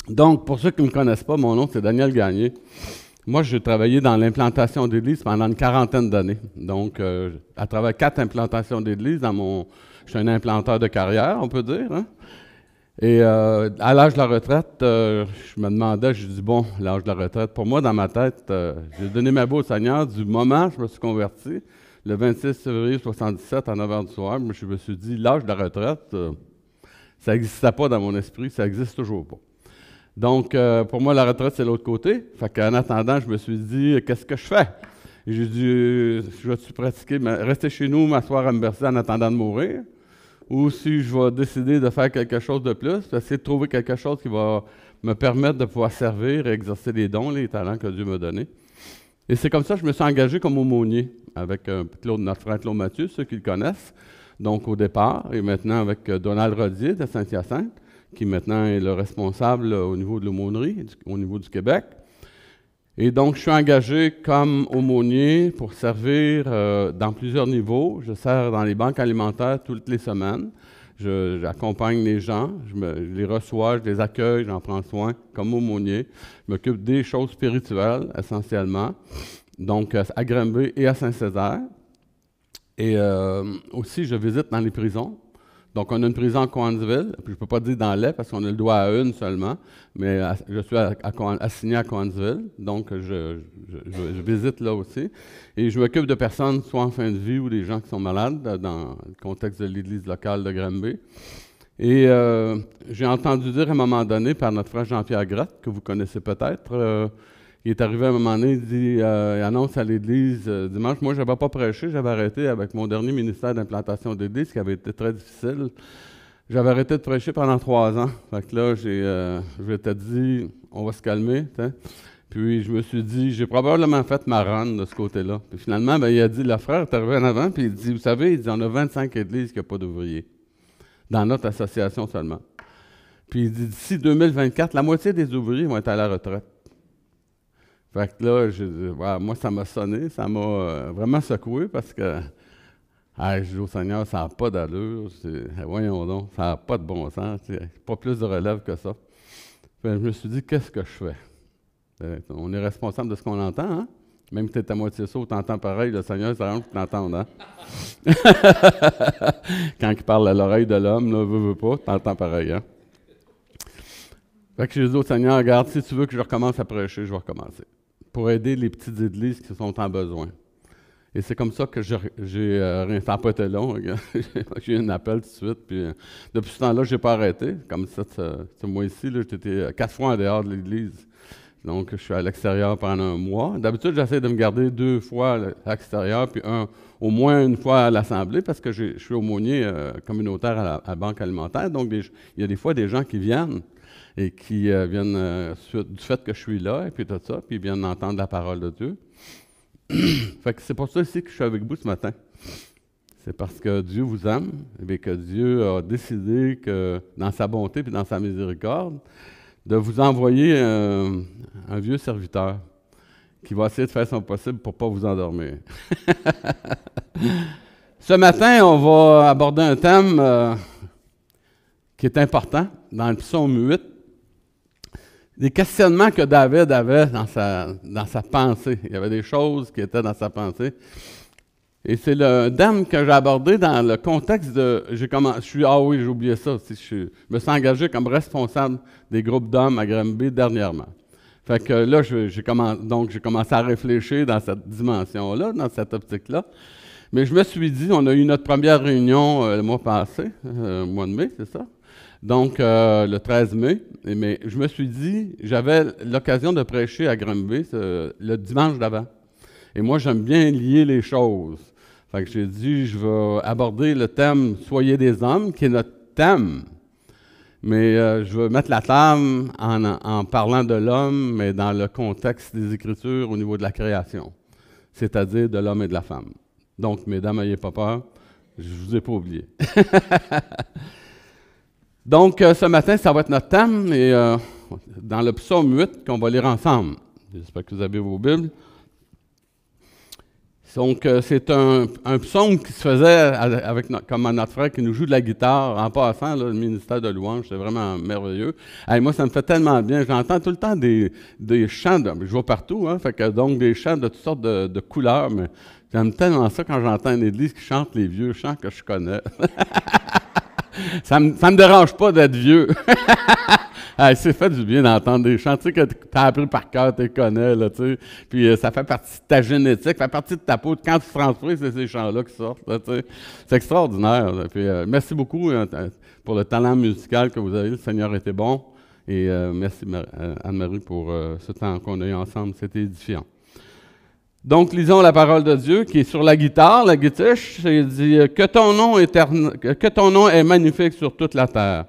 Donc, pour ceux qui ne me connaissent pas, mon nom, c'est Daniel Gagné. Moi, j'ai travaillé dans l'implantation d'églises pendant une quarantaine d'années. Donc, à travers 4 implantations d'églises, je suis un implanteur de carrière, on peut dire, hein. Et à l'âge de la retraite, je me demandais, je dis bon, l'âge de la retraite, pour moi, dans ma tête, j'ai donné ma vie au Seigneur du moment où je me suis converti, le 26 février 1977 à 9 h du soir. Je me suis dit, l'âge de la retraite, ça n'existait pas dans mon esprit, ça n'existe toujours pas. Donc, pour moi, la retraite, c'est l'autre côté. Fait qu'en attendant, je me suis dit, qu'est-ce que je fais? Et j'ai dit, je vais-tu pratiquer, rester chez nous, m'asseoir à me bercer en attendant de mourir? Ou si je vais décider de faire quelque chose de plus, essayer de trouver quelque chose qui va me permettre de pouvoir servir et exercer les dons, les talents que Dieu m'a donnés. Et c'est comme ça que je me suis engagé comme aumônier avec notre frère Claude Mathieu, ceux qui le connaissent, donc au départ, et maintenant avec Donald Rodier de Saint-Hyacinthe, qui maintenant est le responsable au niveau de l'aumônerie, au niveau du Québec. Et donc, je suis engagé comme aumônier pour servir dans plusieurs niveaux. Je sers dans les banques alimentaires toutes les semaines. J'accompagne les gens, je les reçois, je les accueille, j'en prends soin comme aumônier. Je m'occupe des choses spirituelles, essentiellement, donc à Granby et à Saint-Césaire. Et aussi, je visite dans les prisons. Donc, on a une prison à Cowansville, puis je ne peux pas dire dans l'Est parce qu'on a le droit à une seulement, mais je suis assigné à Cowansville, donc je visite là aussi. Et je m'occupe de personnes soit en fin de vie ou des gens qui sont malades dans le contexte de l'église locale de Granby. Et j'ai entendu dire à un moment donné par notre frère Jean-Pierre Gratte, que vous connaissez peut-être, il est arrivé à un moment donné, il annonce à l'église dimanche. Moi, je n'avais pas prêché, j'avais arrêté avec mon dernier ministère d'implantation d'église, qui avait été très difficile. J'avais arrêté de prêcher pendant 3 ans. Fait que là, je m'étais dit, on va se calmer. T'sais. Puis je me suis dit, j'ai probablement fait ma run de ce côté-là. Puis finalement, il a dit, le frère est arrivé en avant, puis il dit, vous savez, il dit, on a 25 églises qui n'ont pas d'ouvriers, dans notre association seulement. Puis il dit, d'ici 2024, la moitié des ouvriers vont être à la retraite. Fait que là, moi, ça m'a sonné, ça m'a vraiment secoué parce que je dis au Seigneur, ça n'a pas d'allure, voyons donc, ça n'a pas de bon sens, pas plus de relève que ça. Fait que je me suis dit, qu'est-ce que je fais? On est responsable de ce qu'on entend, hein? Même si tu es à moitié sourd, tu entends pareil, le Seigneur, ça rend que tu t'entendes, hein? Quand il parle à l'oreille de l'homme, là, veut pas, tu entends pareil, hein? Fait que j'ai dit au Seigneur, regarde, si tu veux que je recommence à prêcher, je vais recommencer. Pour aider les petites églises qui sont en besoin. Et c'est comme ça que ça n'a pas été long. J'ai eu un appel tout de suite. Puis, depuis ce temps-là, je n'ai pas arrêté. Comme ça, ce mois-ci, j'étais 4 fois en dehors de l'église. Donc, je suis à l'extérieur pendant un mois. D'habitude, j'essaie de me garder 2 fois à l'extérieur, puis au moins une fois à l'Assemblée, parce que je suis aumônier communautaire à la Banque alimentaire. Donc, il y a des fois des gens qui viennent et qui viennent du fait que je suis là, et puis tout ça, puis ils viennent entendre la parole de Dieu. Fait que c'est pour ça aussi que je suis avec vous ce matin. C'est parce que Dieu vous aime, et que Dieu a décidé que, dans sa bonté et dans sa miséricorde, de vous envoyer un vieux serviteur qui va essayer de faire son possible pour ne pas vous endormir. Ce matin, on va aborder un thème qui est important dans le psaume 8. Des questionnements que David avait dans sa pensée. Il y avait des choses qui étaient dans sa pensée. Et c'est le thème que j'ai abordé dans le contexte de... j'ai oublié ça aussi. Je me suis engagé comme responsable des groupes d'hommes à Granby dernièrement. Fait que là, j'ai commencé à réfléchir dans cette dimension-là, dans cette optique-là. Mais je me suis dit, on a eu notre première réunion le mois passé, le mois de mai, c'est ça? Donc, le 13 mai, mais je me suis dit, j'avais l'occasion de prêcher à Granby le dimanche d'avant. Et moi, j'aime bien lier les choses. Fait que j'ai dit, je vais aborder le thème « Soyez des hommes », qui est notre thème. Mais je vais mettre la table en parlant de l'homme, mais dans le contexte des Écritures au niveau de la création, c'est-à-dire de l'homme et de la femme. Donc, mesdames, n'ayez pas peur, je ne vous ai pas oublié. Donc, ce matin, ça va être notre thème, et dans le psaume 8 qu'on va lire ensemble. J'espère que vous avez vos Bibles. Donc, c'est un psaume qui se faisait avec comme notre frère qui nous joue de la guitare en passant, là, le ministère de louange, c'est vraiment merveilleux. Hey, moi, ça me fait tellement bien. J'entends tout le temps des chants, je vois partout, hein, fait que, donc des chants de toutes sortes de couleurs, mais j'aime tellement ça quand j'entends une église qui chante les vieux chants que je connais. Ça me dérange pas d'être vieux. Hey, c'est fait du bien d'entendre des chants, tu sais, que tu as appris par cœur, tu les connais, là, tu sais. Puis ça fait partie de ta génétique, ça fait partie de ta peau. Quand tu te transfères, c'est ces chants-là qui sortent, là, tu sais. C'est extraordinaire. Là. Puis merci beaucoup pour le talent musical que vous avez. Le Seigneur était bon. Et merci Anne-Marie pour ce temps qu'on a eu ensemble. C'était édifiant. Donc, lisons la parole de Dieu qui est sur la guitare, la guitiche. Il dit que ton nom est magnifique sur toute la terre.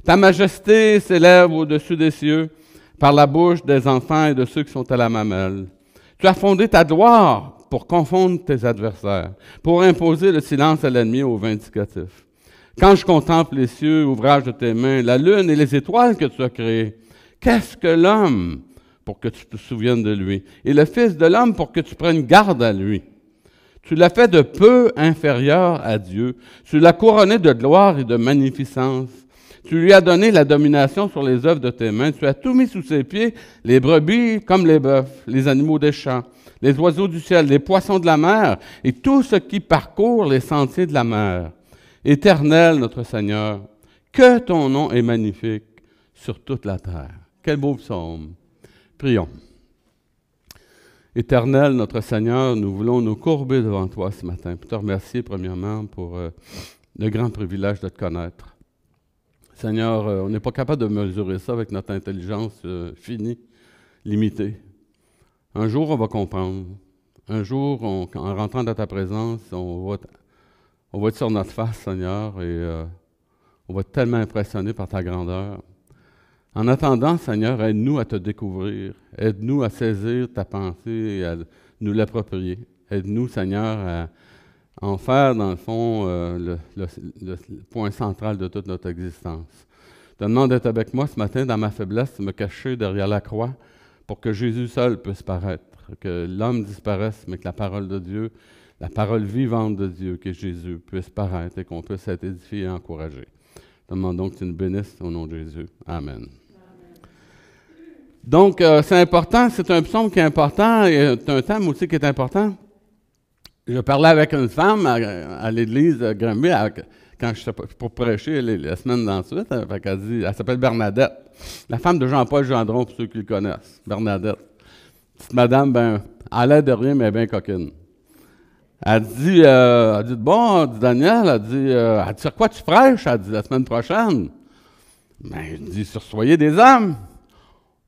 Ta majesté s'élève au-dessus des cieux par la bouche des enfants et de ceux qui sont à la mamelle. Tu as fondé ta gloire pour confondre tes adversaires, pour imposer le silence à l'ennemi au vindicatif. Quand je contemple les cieux, ouvrage de tes mains, la lune et les étoiles que tu as créées, qu'est-ce que l'homme pour que tu te souviennes de lui, et le Fils de l'homme pour que tu prennes garde à lui? Tu l'as fait de peu inférieur à Dieu. Tu l'as couronné de gloire et de magnificence. Tu lui as donné la domination sur les œuvres de tes mains. Tu as tout mis sous ses pieds, les brebis comme les bœufs, les animaux des champs, les oiseaux du ciel, les poissons de la mer et tout ce qui parcourt les sentiers de la mer. Éternel, notre Seigneur, que ton nom est magnifique sur toute la terre. Quel beau psaume. Prions. Éternel, notre Seigneur, nous voulons nous courber devant toi ce matin pour te remercier premièrement pour le grand privilège de te connaître. Seigneur, on n'est pas capable de mesurer ça avec notre intelligence finie, limitée. Un jour, on va comprendre. Un jour, en rentrant dans ta présence, on va être sur notre face, Seigneur, et on va être tellement impressionné par ta grandeur. En attendant, Seigneur, aide-nous à te découvrir. Aide-nous à saisir ta pensée et à nous l'approprier. Aide-nous, Seigneur, à en faire, dans le fond, le point central de toute notre existence. Je te demande d'être avec moi ce matin dans ma faiblesse, de me cacher derrière la croix pour que Jésus seul puisse paraître, que l'homme disparaisse, mais que la parole de Dieu, la parole vivante de Dieu, qui est Jésus, puisse paraître et qu'on puisse être édifié et encouragé. Je te demande donc que tu nous bénisses au nom de Jésus. Amen. Donc, c'est important, c'est un psaume qui est important et c'est un thème aussi qui est important. Je parlais avec une femme à l'église de Granby quand je pour prêcher la semaine d'ensuite. Elle s'appelle Bernadette. La femme de Jean-Paul Gendron, pour ceux qui le connaissent. Bernadette. Petite madame, ben, elle a l'air de rien, mais bien coquine. Elle dit bon, dit Daniel, elle dit, sur quoi tu prêches? Elle dit, la semaine prochaine. Ben, je dis, sur soyez des hommes.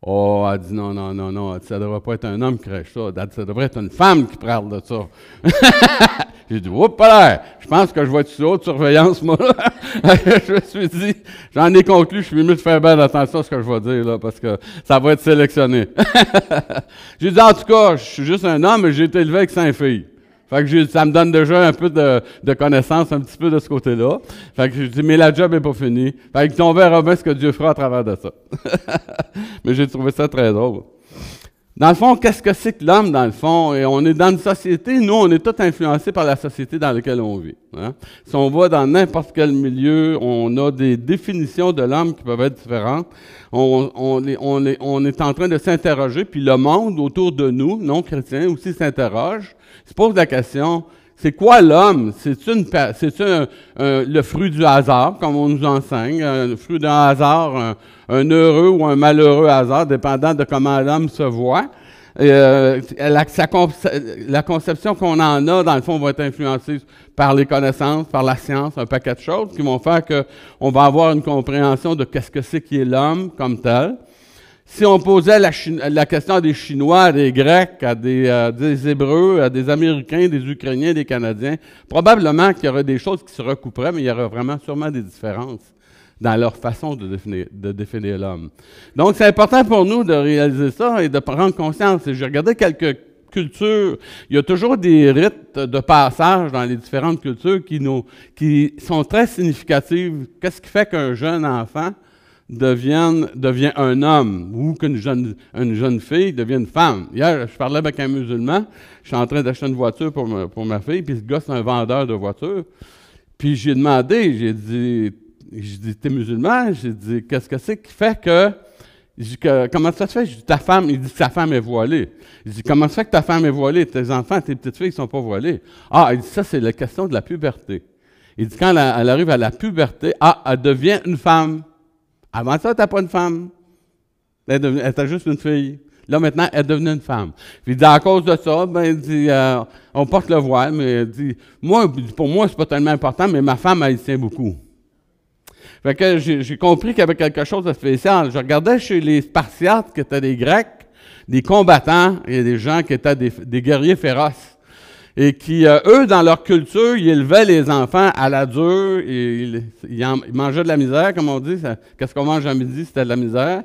Oh, elle dit non, ça ne devrait pas être un homme qui crèche ça. Elle dit, ça devrait être une femme qui parle de ça. J'ai dit, oups, là, je pense que je vais être sous haute surveillance, moi. Je me suis dit, j'en ai conclu, je suis mieux de faire bien attention à ce que je vais dire, là, parce que ça va être sélectionné. J'ai dit, en tout cas, je suis juste un homme, mais j'ai été élevé avec 5 filles. Fait que ça me donne déjà un peu de connaissance, un petit peu de ce côté-là. Fait que j'ai dit, mais la job n'est pas finie. Fait que on verra bien ce que Dieu fera à travers de ça. Mais j'ai trouvé ça très drôle. Dans le fond, qu'est-ce que c'est que l'homme, dans le fond? Et on est dans une société, nous, on est tous influencés par la société dans laquelle on vit. Hein? Si on va dans n'importe quel milieu, on a des définitions de l'homme qui peuvent être différentes. On est en train de s'interroger, puis le monde autour de nous, non chrétiens, aussi s'interroge, se pose la question, c'est quoi l'homme? C'est-tu le fruit du hasard, comme on nous enseigne, le fruit d'un hasard, un heureux ou un malheureux hasard, dépendant de comment l'homme se voit. La conception qu'on en a, dans le fond, va être influencée par les connaissances, par la science, un paquet de choses qui vont faire qu'on va avoir une compréhension de qu'est-ce que c'est qui est l'homme comme tel. Si on posait la question à des Chinois, à des Grecs, à des Hébreux, à des Américains, des Ukrainiens, des Canadiens, probablement qu'il y aurait des choses qui se recouperaient, mais il y aurait vraiment sûrement des différences dans leur façon de définir l'homme. Donc, c'est important pour nous de réaliser ça et de prendre conscience. Et j'ai regardé quelques cultures. Il y a toujours des rites de passage dans les différentes cultures qui sont très significatives. Qu'est-ce qui fait qu'un jeune enfant devient un homme ou qu'une jeune fille devient une femme. Hier, je parlais avec un musulman, je suis en train d'acheter une voiture pour ma fille, puis ce gars, c'est un vendeur de voitures. Puis j'ai demandé, j'ai dit, t'es musulman? J'ai dit, qu'est-ce que c'est qui fait que... Je dis, comment ça se fait? Je dis, ta femme, il dit que sa femme est voilée. Je dis, comment ça se fait que ta femme est voilée? Tes enfants, tes petites filles ne sont pas voilées. Ah, il dit, ça, c'est la question de la puberté. Il dit, quand elle arrive à la puberté, elle devient une femme. Avant ça, tu n'as pas une femme. Elle était juste une fille. Là, maintenant, elle est devenue une femme. Puis il dit, à cause de ça, il dit, on porte le voile, mais il dit, pour moi, c'est pas tellement important, mais ma femme, elle y tient beaucoup. Fait que j'ai compris qu'il y avait quelque chose de spécial. Je regardais chez les Spartiates, qui étaient des Grecs, des combattants, et des gens qui étaient des guerriers féroces. Et qui, eux, dans leur culture, ils élevaient les enfants à la dure, et ils mangeaient de la misère, comme on dit. Qu'est-ce qu'on mange à midi? C'était de la misère.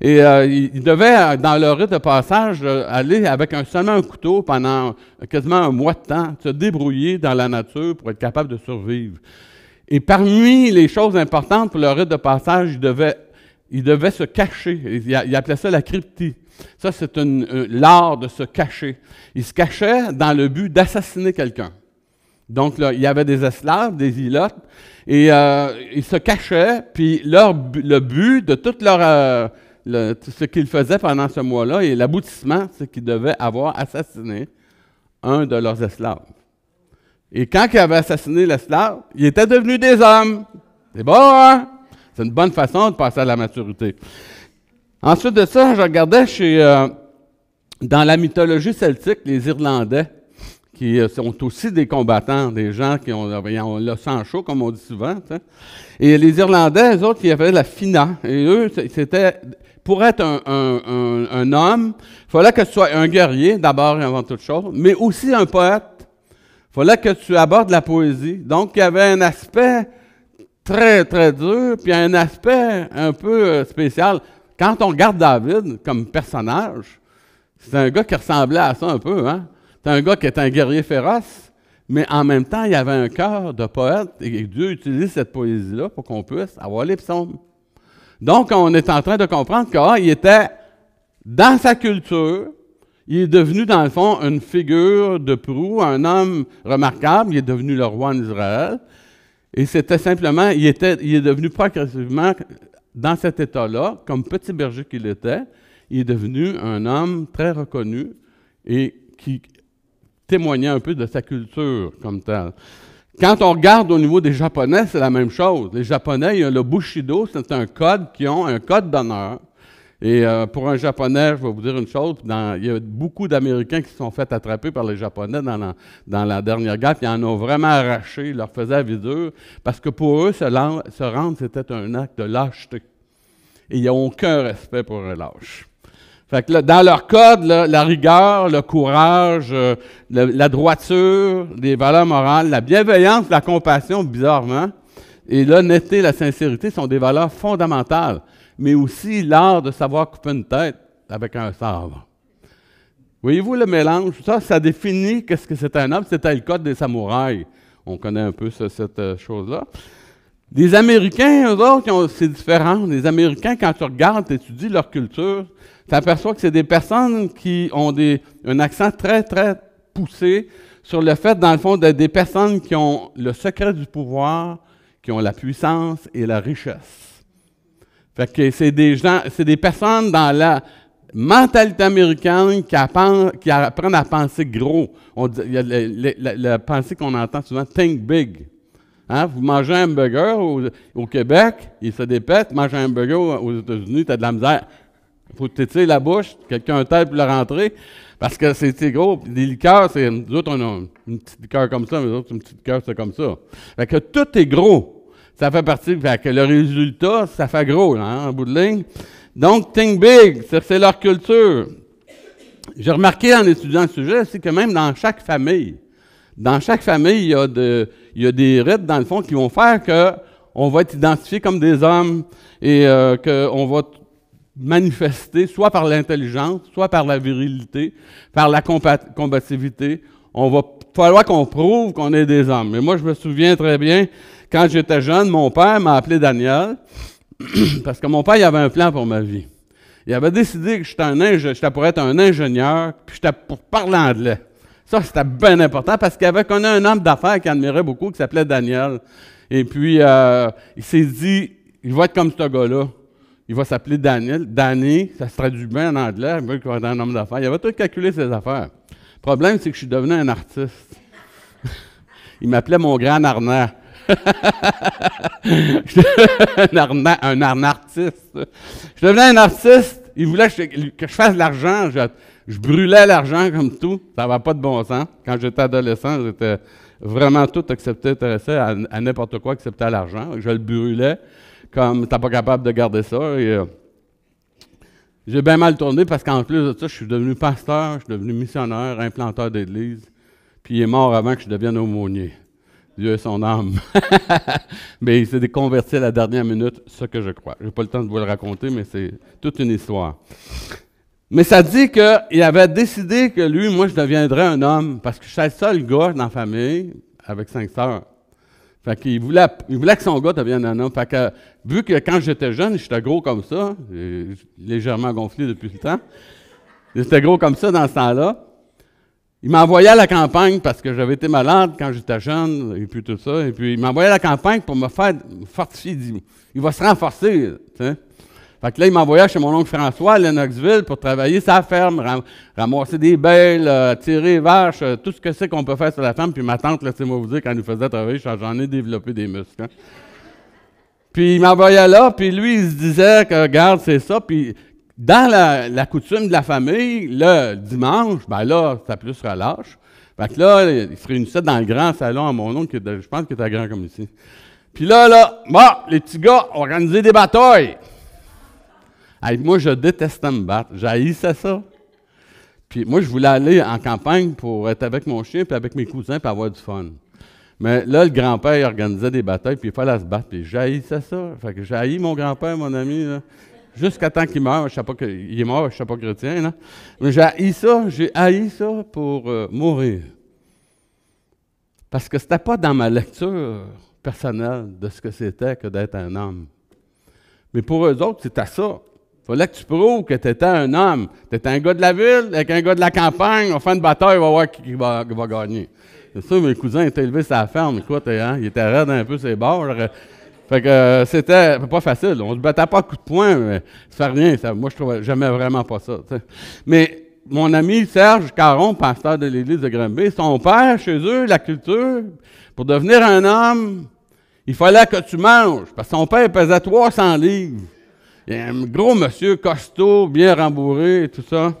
Et ils devaient, dans leur rite de passage, aller avec seulement un couteau pendant quasiment un mois de temps, se débrouiller dans la nature pour être capable de survivre. Et parmi les choses importantes pour le rite de passage, il devait se cacher. Il appelait ça la cryptie. Ça, c'est l'art de se cacher. Il se cachait dans le but d'assassiner quelqu'un. Donc, là, il y avait des esclaves, des ilotes, et ils se cachaient, puis le but de tout ce qu'ils faisaient pendant ce mois-là, et l'aboutissement, c'est qu'ils devaient avoir assassiné un de leurs esclaves. Et quand ils avaient assassiné l'esclave, ils étaient devenus des hommes. C'est bon, hein? C'est une bonne façon de passer à la maturité. Ensuite de ça, je regardais dans la mythologie celtique, les Irlandais, qui sont aussi des combattants, des gens qui ont le sang chaud, comme on dit souvent. T'sais. Et les Irlandais, eux autres, ils avaient la fina. Et eux, c'était... Pour être un homme, il fallait que tu sois un guerrier, d'abord et avant toute chose, mais aussi un poète. Il fallait que tu abordes la poésie. Donc, il y avait un aspect très, très dur, puis un aspect un peu spécial. Quand on regarde David comme personnage, c'est un gars qui ressemblait à ça un peu. Hein? C'est un gars qui était un guerrier féroce, mais en même temps, il avait un cœur de poète, et Dieu utilise cette poésie-là pour qu'on puisse avoir les psaumes. Donc, on est en train de comprendre qu'il était dans sa culture. Il est devenu, dans le fond, une figure de proue, un homme remarquable. Il est devenu le roi d'Israël. Et c'était simplement, il est devenu progressivement, dans cet état-là, comme petit berger qu'il était, il est devenu un homme très reconnu et qui témoignait un peu de sa culture comme tel. Quand on regarde au niveau des Japonais, c'est la même chose. Les Japonais, il y a le Bushido, c'est un code qui ont un code d'honneur. Et pour un Japonais, je vais vous dire une chose, il y a beaucoup d'Américains qui se sont fait attraper par les Japonais dans la dernière guerre, puis ils en ont vraiment arraché, ils leur faisaient la vie dure, parce que pour eux, se rendre, c'était un acte de lâcheté. Et ils n'ont aucun respect pour un lâche. Fait que là, dans leur code, là, la rigueur, le courage, la droiture, les valeurs morales, la bienveillance, la compassion, bizarrement, et l'honnêteté, la sincérité sont des valeurs fondamentales. Mais aussi l'art de savoir couper une tête avec un sabre. Voyez-vous le mélange? Ça définit qu'est-ce que c'est un homme. C'était le code des samouraïs. On connaît un peu cette chose-là. Les Américains, eux autres, c'est différent. Les Américains, quand tu regardes, tu étudies leur culture, tu aperçois que c'est des personnes qui ont un accent très, très poussé sur le fait, dans le fond, d'être des personnes qui ont le secret du pouvoir, qui ont la puissance et la richesse. Fait que c'est des personnes dans la mentalité américaine qui apprennent à penser gros. Il y a la pensée qu'on entend souvent, think big. Hein? Vous mangez un hamburger au Québec, il se dépète, manger un hamburger aux États-Unis, tu as de la misère. Il faut t'étirer la bouche, quelqu'un a tête pour le rentrer, parce que c'est gros. Les liqueurs, nous autres, on a une petite liqueur comme ça, mais nous autres, une petite liqueur, c'est comme ça. Fait que tout est gros. Ça fait partie, fait que le résultat, ça fait gros, là, hein, en bout de ligne. Donc, think big, c'est leur culture. J'ai remarqué en étudiant le sujet aussi que même dans chaque famille, il y a des rites, dans le fond, qui vont faire qu'on va être identifié comme des hommes et qu'on va manifester soit par l'intelligence, soit par la virilité, par la combativité. On va falloir qu'on prouve qu'on est des hommes. Mais moi, je me souviens très bien, quand j'étais jeune, mon père m'a appelé Daniel. Parce que mon père, il avait un plan pour ma vie. Il avait décidé que j'étais pour être un ingénieur, puis j'étais pour parler anglais. Ça, c'était bien important parce qu'il avait connu un homme d'affaires qu'il admirait beaucoup, qui s'appelait Daniel. Et puis, il s'est dit, il va être comme ce gars-là. Il va s'appeler Daniel. Danny, ça se traduit bien en anglais, il veut qu'il va être un homme d'affaires. Il avait tout calculé ses affaires. Le problème, c'est que je suis devenu un artiste. Il m'appelait mon grand Arnand. un artiste. Je devenais un artiste. Il voulait que je fasse de l'argent. Je brûlais l'argent comme tout. Ça n'avait pas de bon sens. Quand j'étais adolescent, j'étais vraiment tout intéressé à n'importe quoi excepté à l'argent. Je le brûlais comme tu n'es pas capable de garder ça. J'ai bien mal tourné parce qu'en plus de ça, je suis devenu pasteur, je suis devenu missionnaire, implanteur d'église. Puis il est mort avant que je devienne aumônier. Dieu est son âme. Mais il s'est déconverti à la dernière minute, ce que je crois. Je n'ai pas le temps de vous le raconter, mais c'est toute une histoire. Mais ça dit qu'il avait décidé que lui, moi, je deviendrais un homme, parce que je suis le seul gars dans la famille avec 5 sœurs. Fait qu'il voulait que son gars devienne un homme. Fait que, vu que quand j'étais jeune, j'étais gros comme ça, légèrement gonflé depuis le temps, j'étais gros comme ça dans ce temps-là. Il m'envoyait à la campagne parce que j'avais été malade quand j'étais jeune, et puis tout ça. Et puis, il m'envoyait à la campagne pour me faire fortifier. Il va se renforcer, tu sais. Fait que là, il m'envoyait chez mon oncle François à Lennoxville pour travailler sa ferme, ramasser des bêles, tirer les vaches, tout ce que c'est qu'on peut faire sur la ferme. Puis ma tante, laissez-moi vous dire, quand elle nous faisait travailler, j'en ai développé des muscles. Hein. Puis il m'envoyait là, puis lui, il se disait que, regarde, c'est ça. Puis dans la coutume de la famille, le dimanche, ben là, c'était plus relâche. Fait que là, il se réunissait dans le grand salon à mon oncle, je pense qu'il était grand comme ici. Puis là, bon, les petits gars, organisaient des batailles. Hey, moi, je détestais me battre. J'haïssais ça. Puis moi, je voulais aller en campagne pour être avec mon chien puis avec mes cousins puis avoir du fun. Mais là, le grand-père, il organisait des batailles puis il fallait se battre. Puis j'haïssais ça. Fait que j'ai haï mon grand-père, mon ami, là, jusqu'à temps qu'il meure. Je sais pas il est mort, je ne suis pas chrétien. Là. Mais j'ai haï ça pour mourir. Parce que c'était pas dans ma lecture personnelle de ce que c'était que d'être un homme. Mais pour eux autres, c'était ça. Il fallait que tu prouves que tu étais un homme. Tu étais un gars de la ville avec un gars de la campagne. On fait une bataille, on va voir qui va gagner. C'est ça, mes cousins étaient élevés sur la ferme. Écoute, hein, ils étaient raides un peu sur les bords. Fait que c'était pas facile. On se battait pas à coups de poing, mais ça fait rien. Ça, moi, j'aimais vraiment pas ça. T'sais. Mais mon ami Serge Caron, pasteur de l'église de Granby, son père, chez eux, la culture, pour devenir un homme, il fallait que tu manges. Parce que son père pesait 300 livres. Il y a un gros monsieur costaud, bien rembourré et tout ça.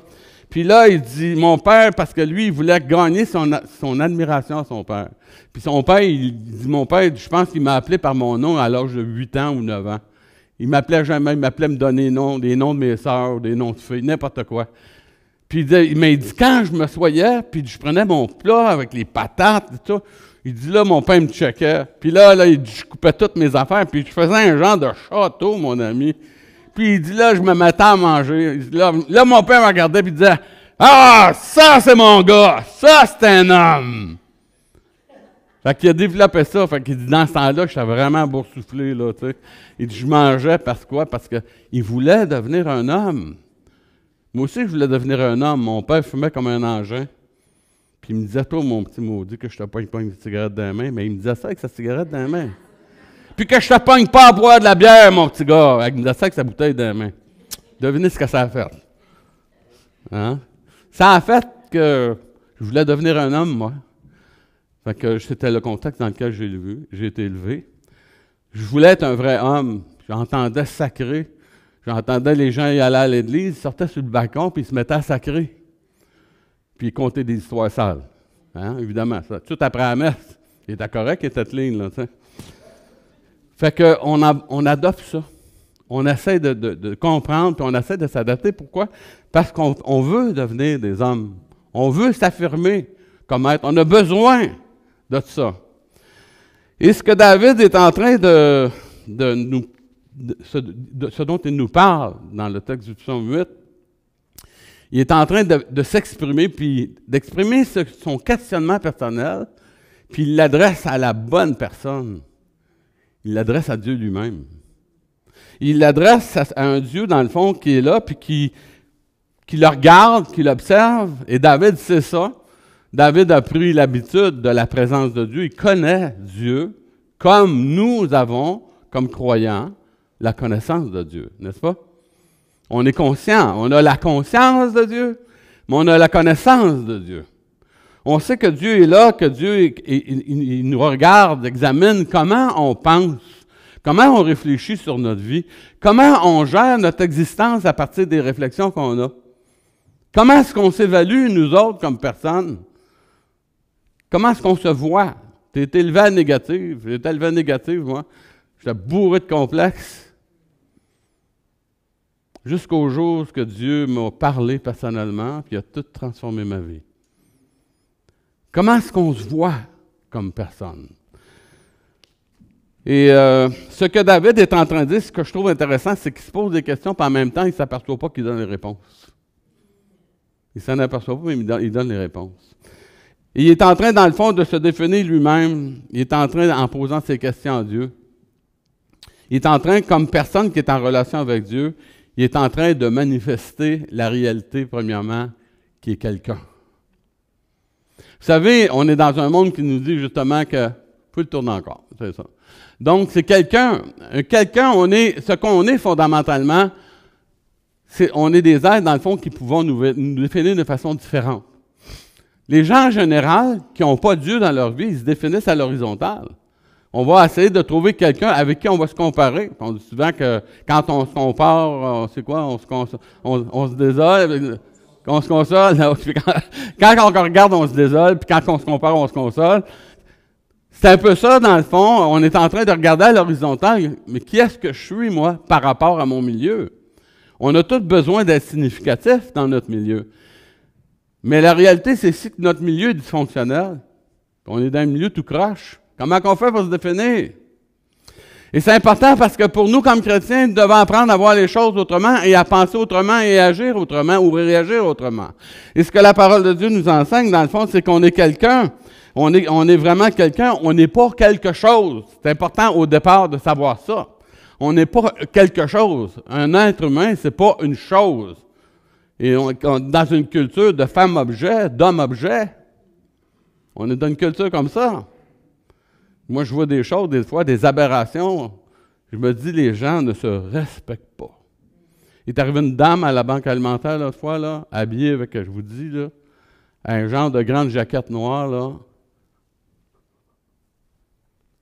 Puis là, il dit, mon père, parce que lui, il voulait gagner son admiration à son père. Puis son père, il dit, mon père, je pense qu'il m'a appelé par mon nom à l'âge de 8 ans ou 9 ans. Il m'appelait jamais, il m'appelait me donner des noms de mes sœurs, des noms de filles, n'importe quoi. Puis il m'a dit, quand je me soyais, puis je prenais mon plat avec les patates et tout, il dit, là, mon père me checkait. Puis là, il dit, je coupais toutes mes affaires, puis je faisais un genre de château, mon ami. Puis il dit, là, je me mettais à manger. Dit, là, mon père me regardait et disait, ah, ça, c'est mon gars! Ça, c'est un homme! Fait qu'il a développé ça. Fait qu'il dit, dans ce temps-là, j'étais vraiment boursouflé, là, tu sais. Il dit, je mangeais parce quoi? Parce qu'il voulait devenir un homme. Moi aussi, je voulais devenir un homme. Mon père fumait comme un engin. Puis il me disait, toi, mon petit maudit, que je te pogne pas une cigarette dans la main. Mais il me disait ça avec sa cigarette dans la main. Puis que je te pogne pas à boire de la bière, mon petit gars, avec ça avec sa bouteille dans la main. Devinez ce que ça a fait. Hein? Ça a fait que je voulais devenir un homme, moi. Fait que c'était le contexte dans lequel j'ai été élevé. Je voulais être un vrai homme. J'entendais sacrer. J'entendais les gens y aller à l'église, ils sortaient sur le balcon, puis ils se mettaient à sacrer. Puis ils contaient des histoires sales. Hein? Évidemment, ça. Tout après la messe, il était correct, il était clean, là, tu sais. Fait qu'on adopte ça. On essaie de comprendre, puis on essaie de s'adapter. Pourquoi? Parce qu'on veut devenir des hommes. On veut s'affirmer comme être. On a besoin de ça. Et ce que David est en train ce dont il nous parle dans le texte du psaume 8, il est en train de s'exprimer, puis d'exprimer son questionnement personnel, puis il l'adresse à la bonne personne. Il l'adresse à Dieu lui-même. Il l'adresse à un Dieu, dans le fond, qui est là, puis qui le regarde, qui l'observe. Et David sait ça. David a pris l'habitude de la présence de Dieu. Il connaît Dieu, comme nous avons, comme croyants, la connaissance de Dieu, n'est-ce pas? On est conscient. On a la conscience de Dieu, mais on a la connaissance de Dieu. On sait que Dieu est là, que Dieu il nous regarde, examine comment on pense, comment on réfléchit sur notre vie, comment on gère notre existence à partir des réflexions qu'on a. Comment est-ce qu'on s'évalue, nous autres, comme personnes? Comment est-ce qu'on se voit? Tu es élevé à négative. J'ai été élevé à négative, moi. J'étais bourré de complexes. Jusqu'au jour où Dieu m'a parlé personnellement, puis il a tout transformé ma vie. Comment est-ce qu'on se voit comme personne? Et ce que David est en train de dire, ce que je trouve intéressant, c'est qu'il se pose des questions, puis en même temps, il ne s'aperçoit pas qu'il donne les réponses. Il ne s'en aperçoit pas, mais il donne les réponses. Et il est en train, dans le fond, de se définir lui-même. Il est en train, en posant ces questions à Dieu, il est en train, comme personne qui est en relation avec Dieu, il est en train de manifester la réalité, premièrement, qui est quelqu'un. Vous savez, on est dans un monde qui nous dit justement que... Faut le tourner encore, c'est ça. Donc, c'est quelqu'un. Quelqu'un, ce qu'on est fondamentalement, on est des êtres, dans le fond, qui pouvons nous définir de façon différente. Les gens, en général, qui n'ont pas Dieu dans leur vie, ils se définissent à l'horizontale. On va essayer de trouver quelqu'un avec qui on va se comparer. On dit souvent que quand on se compare, c'est quoi? On se désole. On se console. Quand on regarde, on se désole. Puis quand on se compare, on se console. C'est un peu ça, dans le fond. On est en train de regarder à l'horizontale. Mais qui est-ce que je suis, moi, par rapport à mon milieu? On a tous besoin d'être significatifs dans notre milieu. Mais la réalité, c'est que notre milieu est dysfonctionnel. On est dans un milieu tout croche. Comment on fait pour se définir? Et c'est important parce que pour nous, comme chrétiens, nous devons apprendre à voir les choses autrement et à penser autrement et à agir autrement ou réagir autrement. Et ce que la parole de Dieu nous enseigne, dans le fond, c'est qu'on est quelqu'un. On est vraiment quelqu'un. On n'est pas quelque chose. C'est important au départ de savoir ça. On n'est pas quelque chose. Un être humain, c'est pas une chose. Et dans une culture de femme-objet, d'homme-objet, on est dans une culture comme ça. Moi, je vois des choses, des fois, des aberrations. Je me dis, les gens ne se respectent pas. Il est arrivé une dame à la banque alimentaire l'autre fois, là, habillée avec, je vous dis, là, un genre de grande jaquette noire, là.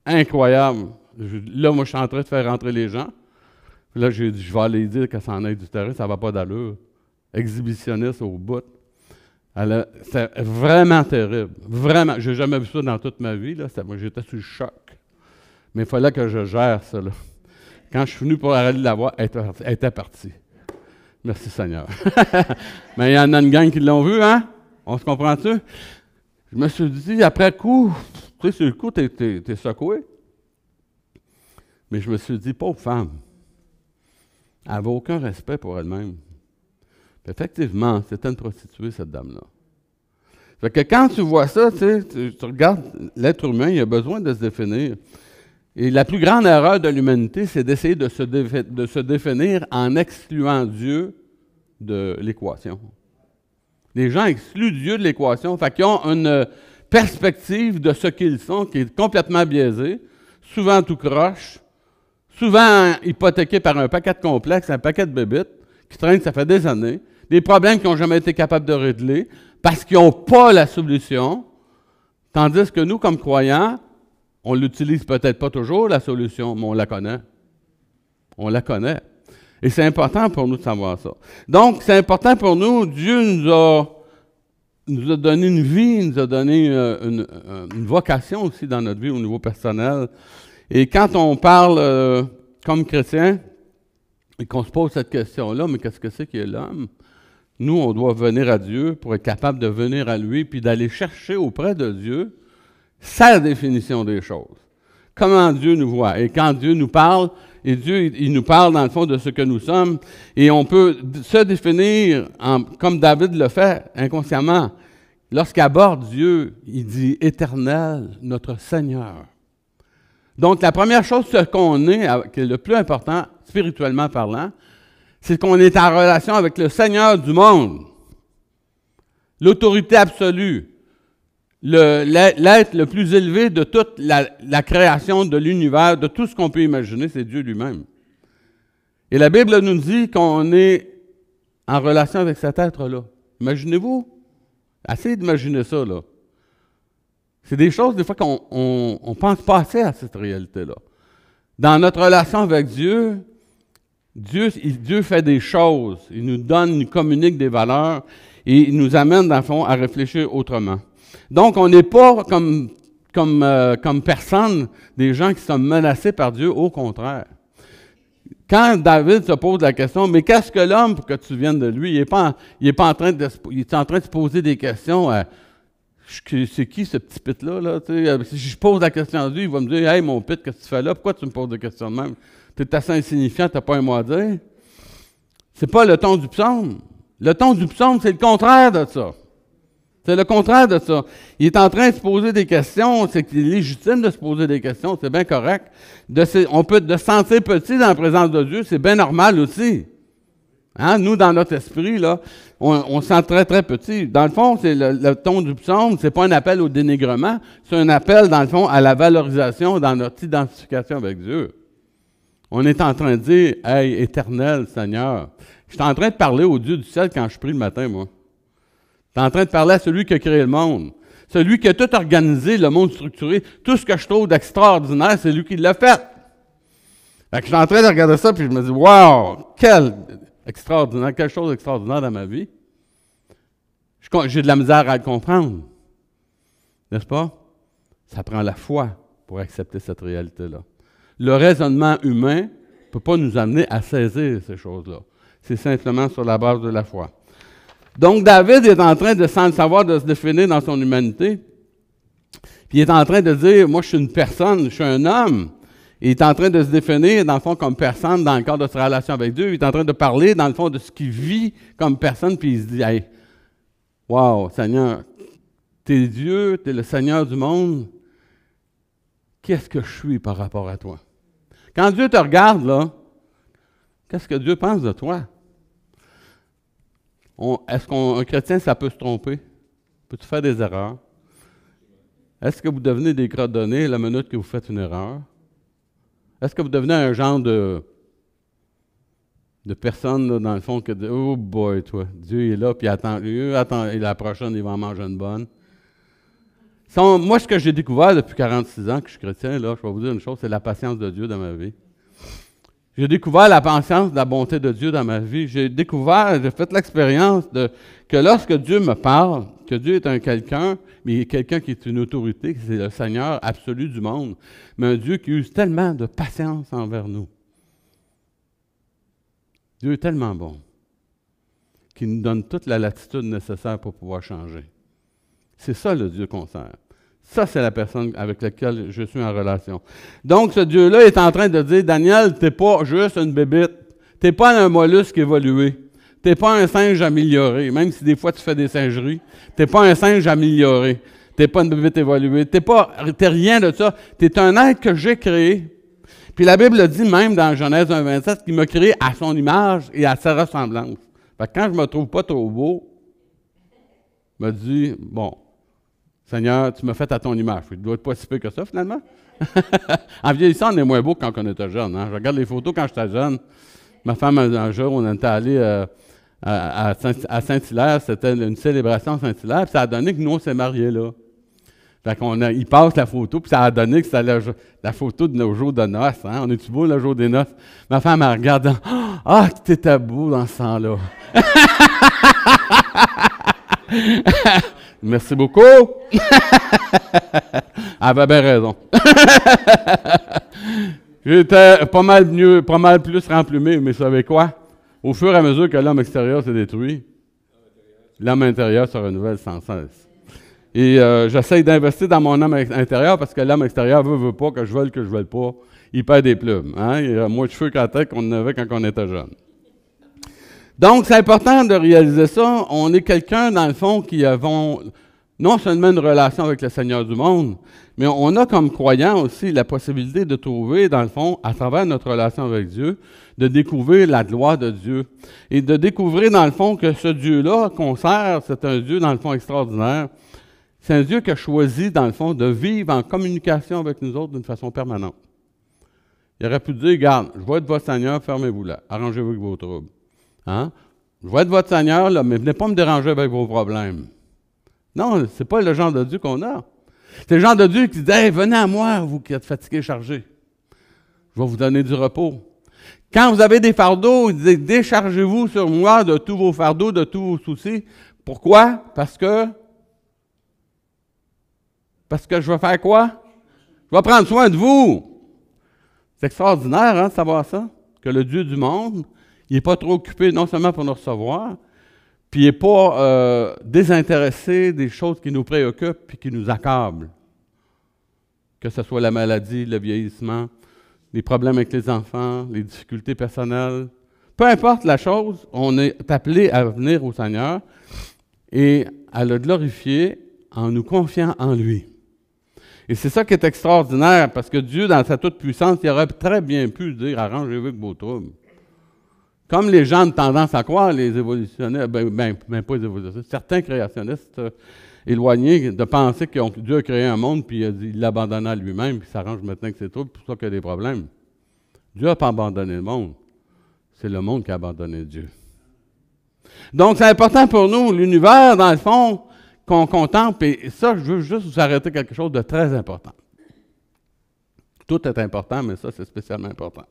Incroyable. Là, moi, je suis en train de faire rentrer les gens. Puis là, j'ai dit, je vais aller dire qu'elle s'en aille du terrain, ça ne va pas d'allure. Exhibitionniste au bout. C'est vraiment terrible. Vraiment. Je n'ai jamais vu ça dans toute ma vie. Là. Moi, j'étais sous le choc. Mais il fallait que je gère ça. Là. Quand je suis venu pour aller la voir, elle était partie. Merci Seigneur. Mais il y en a une gang qui l'ont vu, hein? On se comprend-tu? Je me suis dit, après coup, tu sais, sur le coup, t'es secoué. Mais je me suis dit, pauvre femme, elle n'avait aucun respect pour elle-même. Effectivement, c'était une prostituée, cette dame-là. Fait que quand tu vois ça, tu regardes l'être humain, il a besoin de se définir. Et la plus grande erreur de l'humanité, c'est d'essayer de se définir en excluant Dieu de l'équation. Les gens excluent Dieu de l'équation, fait qu'ils ont une perspective de ce qu'ils sont qui est complètement biaisée, souvent tout croche, souvent hypothéqué par un paquet de complexes, un paquet de bébites qui traînent, ça fait des années, des problèmes qu'ils n'ont jamais été capables de régler parce qu'ils n'ont pas la solution, tandis que nous, comme croyants, on l'utilise peut-être pas toujours, la solution, mais on la connaît. On la connaît. Et c'est important pour nous de savoir ça. Donc, c'est important pour nous, Dieu nous a donné une vie, nous a donné une vocation aussi dans notre vie au niveau personnel. Et quand on parle comme chrétien, et qu'on se pose cette question-là, mais qu'est-ce que c'est qu'est l'homme? Nous, on doit venir à Dieu pour être capable de venir à lui, puis d'aller chercher auprès de Dieu sa définition des choses. Comment Dieu nous voit. Et quand Dieu nous parle, et Dieu, il nous parle dans le fond de ce que nous sommes, et on peut se définir comme David le fait inconsciemment. Lorsqu'il aborde Dieu, il dit « Éternel, notre Seigneur ». Donc, la première chose qu'on est, qui est le plus important, spirituellement parlant, c'est qu'on est en relation avec le Seigneur du monde, l'autorité absolue, l'être le plus élevé de toute la création de l'univers, de tout ce qu'on peut imaginer, c'est Dieu lui-même. Et la Bible nous dit qu'on est en relation avec cet être-là. Imaginez-vous, essayez d'imaginer ça, là. C'est des choses, des fois, qu'on ne pense pas assez à cette réalité-là. Dans notre relation avec Dieu, Dieu fait des choses. Il nous donne, il nous communique des valeurs et il nous amène, dans le fond, à réfléchir autrement. Donc, on n'est pas comme personne des gens qui sont menacés par Dieu, au contraire. Quand David se pose la question, mais qu'est-ce que l'homme pour que tu viennes de lui? Il est en train de se poser des questions. C'est qui ce petit pit-là? Là? Si je pose la question à lui, il va me dire, hey, mon pit, qu'est-ce que tu fais là? Pourquoi tu me poses des questions de même? Tu es assez insignifiant, tu n'as pas un mot à dire. C'est pas le ton du psaume. Le ton du psaume, c'est le contraire de ça. C'est le contraire de ça. Il est en train de se poser des questions, c'est qu'il est légitime de se poser des questions, c'est bien correct. On peut se sentir petit dans la présence de Dieu, c'est bien normal aussi. Hein? Nous, dans notre esprit, là, on se sent très, très petit. Dans le fond, c'est le ton du psaume, c'est pas un appel au dénigrement, c'est un appel, dans le fond, à la valorisation dans notre identification avec Dieu. On est en train de dire, « Hey, éternel Seigneur », je suis en train de parler au Dieu du ciel quand je prie le matin, moi. Je suis en train de parler à celui qui a créé le monde. Celui qui a tout organisé, le monde structuré. Tout ce que je trouve d'extraordinaire, c'est lui qui l'a fait. Fait que je suis en train de regarder ça, puis je me dis, wow, quel extraordinaire, quelque chose d'extraordinaire dans ma vie. J'ai de la misère à le comprendre. N'est-ce pas? Ça prend la foi pour accepter cette réalité-là. Le raisonnement humain ne peut pas nous amener à saisir ces choses-là. C'est simplement sur la base de la foi. Donc, David est en train de, sans le savoir, de se définir dans son humanité. Puis il est en train de dire, moi, je suis une personne, je suis un homme. Il est en train de se définir, dans le fond, comme personne dans le cadre de sa relation avec Dieu. Il est en train de parler, dans le fond, de ce qu'il vit comme personne. Puis il se dit, hey, wow, Seigneur, t'es Dieu, t'es le Seigneur du monde. Qu'est-ce que je suis par rapport à toi? Quand Dieu te regarde, là, qu'est-ce que Dieu pense de toi? Est-ce qu'un chrétien, ça peut se tromper? Peux-tu faire des erreurs? Est-ce que vous devenez des crodonnés la minute que vous faites une erreur? Est-ce que vous devenez un genre de personne, là, dans le fond, que oh boy, toi, Dieu est là, puis attends, et la prochaine, il va en manger une bonne. Moi, ce que j'ai découvert depuis 46 ans que je suis chrétien, là, je vais vous dire une chose, c'est la patience de Dieu dans ma vie. J'ai découvert la patience, la bonté de Dieu dans ma vie. J'ai fait l'expérience que lorsque Dieu me parle, que Dieu est un quelqu'un, mais quelqu'un qui est une autorité, c'est le Seigneur absolu du monde, mais un Dieu qui use tellement de patience envers nous. Dieu est tellement bon qu'il nous donne toute la latitude nécessaire pour pouvoir changer. C'est ça le Dieu qu'on sert. Ça, c'est la personne avec laquelle je suis en relation. Donc, ce Dieu-là est en train de dire, Daniel, tu n'es pas juste une bébite. Tu n'es pas un mollusque évolué. Tu n'es pas un singe amélioré. Même si des fois tu fais des singeries, tu n'es pas un singe amélioré. Tu n'es pas une bébite évoluée. Tu n'es rien de ça. Tu es un être que j'ai créé. Puis la Bible dit même dans Genèse 1,27 qu'il m'a créé à son image et à sa ressemblance. Fait que quand je ne me trouve pas trop beau, il m'a dit, bon, Seigneur, tu m'as fait à ton image. Il ne doit être pas si peu que ça, finalement. En vieillissant, on est moins beau que quand on était jeune. Hein? Je regarde les photos quand j'étais jeune. Ma femme, un jour, on était allé à Saint-Hilaire. C'était une célébration à Saint-Hilaire. Puis ça a donné que nous, on s'est mariés là. Fait il passe la photo, puis ça a donné que c'était la photo de nos jours de noces. Hein? On est-tu beau le jour des noces? Ma femme, elle regarde. Ah, tu étais beau dans ce temps-là. Merci beaucoup. Elle avait bien raison. J'étais pas mal plus remplumé, mais vous savez quoi? Au fur et à mesure que l'homme extérieur se détruit, l'homme intérieur se renouvelle sans cesse. Et j'essaye d'investir dans mon homme intérieur parce que l'homme extérieur veut pas, que je veuille pas. Il perd des plumes. Hein? Il a moins de cheveux qu'à la tête qu'on en avait quand on était jeune. Donc, c'est important de réaliser ça. On est quelqu'un, dans le fond, qui avons non seulement une relation avec le Seigneur du monde, mais on a comme croyants aussi la possibilité de trouver, dans le fond, à travers notre relation avec Dieu, de découvrir la gloire de Dieu. Et de découvrir, dans le fond, que ce Dieu-là qu'on sert, c'est un Dieu, dans le fond, extraordinaire. C'est un Dieu qui a choisi, dans le fond, de vivre en communication avec nous autres d'une façon permanente. Il aurait pu dire, regarde, je vais être votre Seigneur, fermez-vous là, arrangez-vous avec vos troubles. Hein? Je vais être votre Seigneur, là, mais venez pas me déranger avec vos problèmes. Non, ce n'est pas le genre de Dieu qu'on a. C'est le genre de Dieu qui dit, hey, venez à moi, vous qui êtes fatigués, chargés. Je vais vous donner du repos. Quand vous avez des fardeaux, il dit, déchargez-vous sur moi de tous vos fardeaux, de tous vos soucis. Pourquoi? Parce que je vais faire quoi? Je vais prendre soin de vous. C'est extraordinaire, hein, de savoir ça. Que le Dieu du monde, il n'est pas trop occupé non seulement pour nous recevoir, puis il n'est pas désintéressé des choses qui nous préoccupent et qui nous accablent. Que ce soit la maladie, le vieillissement, les problèmes avec les enfants, les difficultés personnelles. Peu importe la chose, on est appelé à venir au Seigneur et à le glorifier en nous confiant en lui. Et c'est ça qui est extraordinaire, parce que Dieu, dans sa toute-puissance, il aurait très bien pu dire « arrangez-vous avec vos troubles ». Comme les gens ont tendance à croire, les évolutionnistes, même pas les évolutionnistes, certains créationnistes éloignés de penser que Dieu a créé un monde, puis il l'abandonne à lui-même, puis il s'arrange maintenant avec ses troubles, pour ça qu'il y a des problèmes. Dieu n'a pas abandonné le monde. C'est le monde qui a abandonné Dieu. Donc, c'est important pour nous, l'univers, dans le fond, qu'on contemple, et ça, je veux juste vous arrêter quelque chose de très important. Tout est important, mais ça, c'est spécialement important.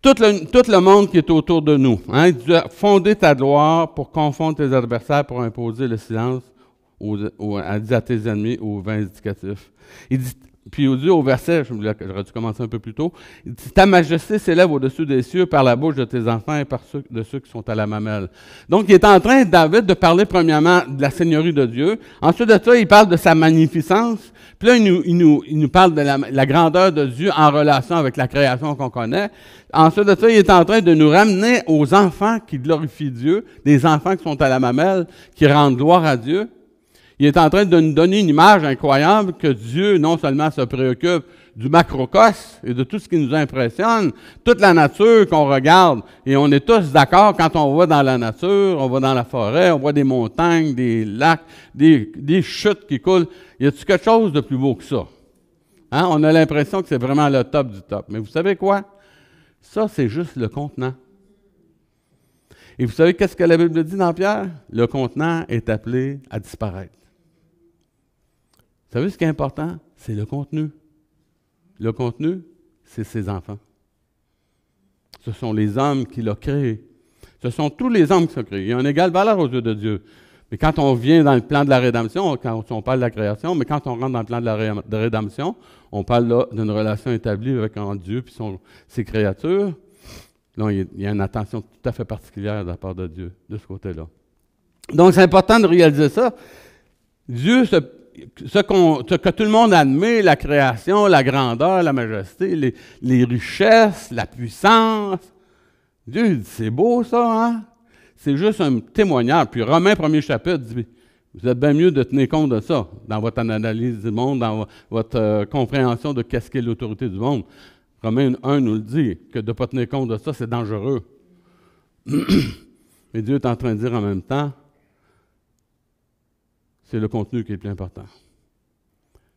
Tout le monde qui est autour de nous. Hein, Dieu a fondé ta gloire pour confondre tes adversaires, pour imposer le silence à tes ennemis, aux vindicatifs. Il dit, puis il dit au verset, j'aurais dû commencer un peu plus tôt, il dit, ta majesté s'élève au-dessus des cieux par la bouche de tes enfants et par de ceux qui sont à la mamelle. Donc, il est en train, David, de parler premièrement de la seigneurie de Dieu. Ensuite de ça, il parle de sa magnificence. Puis là, il nous parle de la grandeur de Dieu en relation avec la création qu'on connaît. Ensuite de ça, il est en train de nous ramener aux enfants qui glorifient Dieu, des enfants qui sont à la mamelle, qui rendent gloire à Dieu. Il est en train de nous donner une image incroyable que Dieu, non seulement se préoccupe du macrocosme et de tout ce qui nous impressionne, toute la nature qu'on regarde, et on est tous d'accord quand on va dans la nature, on va dans la forêt, on voit des montagnes, des lacs, des chutes qui coulent. Y a-t-il quelque chose de plus beau que ça? Hein? On a l'impression que c'est vraiment le top du top. Mais vous savez quoi? Ça, c'est juste le contenant. Et vous savez qu'est-ce que la Bible dit dans Pierre? Le contenant est appelé à disparaître. Vous savez ce qui est important? C'est le contenu. Le contenu, c'est ses enfants. Ce sont les hommes qui l'ont créé. Ce sont tous les hommes qui sont créés. Ils ont une égale valeur aux yeux de Dieu. Mais quand on vient dans le plan de la rédemption, quand on parle de la création, mais quand on rentre dans le plan de la rédemption, on parle là d'une relation établie avec Dieu et ses créatures. Là, il y a une attention tout à fait particulière de la part de Dieu, de ce côté-là. Donc, c'est important de réaliser ça. Dieu, ce que tout le monde admet, la création, la grandeur, la majesté, les richesses, la puissance, Dieu dit, c'est beau ça, hein? C'est juste un témoignage. Puis Romains 1er chapitre dit, vous êtes bien mieux de tenir compte de ça dans votre analyse du monde, dans votre compréhension de qu'est-ce qu'est l'autorité du monde. Romains 1 nous le dit, que de ne pas tenir compte de ça, c'est dangereux. Mais Dieu est en train de dire en même temps, c'est le contenu qui est le plus important.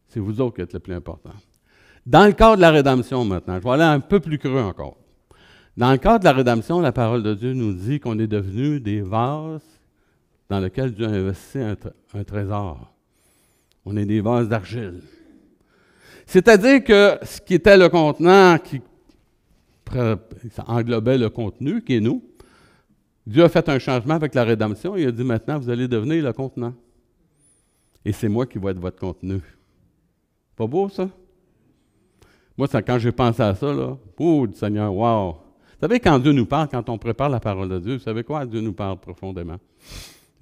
C'est vous autres qui êtes le plus important. Dans le cadre de la rédemption maintenant, je vais aller un peu plus creux encore. Dans le cadre de la rédemption, la parole de Dieu nous dit qu'on est devenus des vases dans lesquels Dieu a investi un trésor. On est des vases d'argile. C'est-à-dire que ce qui était le contenant, ça englobait le contenu, qui est nous, Dieu a fait un changement avec la rédemption. Il a dit maintenant, vous allez devenir le contenant. Et c'est moi qui vais être votre contenu. Pas beau, ça? Moi, quand j'ai pensé à ça, là, oh, du Seigneur, wow! Vous savez, quand Dieu nous parle, quand on prépare la parole de Dieu, vous savez quoi? Dieu nous parle profondément.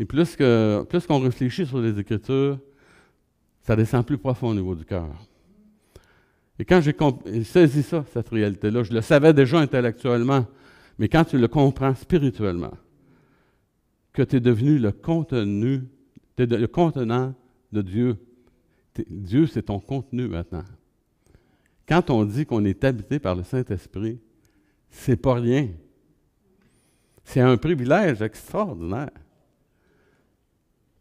Et plus qu'on réfléchit sur les Écritures, ça descend plus profond au niveau du cœur. Et quand j'ai saisi ça, cette réalité-là, je le savais déjà intellectuellement, mais quand tu le comprends spirituellement, que tu es devenu le contenu, Tu es le contenant de Dieu. Dieu, c'est ton contenu maintenant. Quand on dit qu'on est habité par le Saint-Esprit, c'est pas rien. C'est un privilège extraordinaire.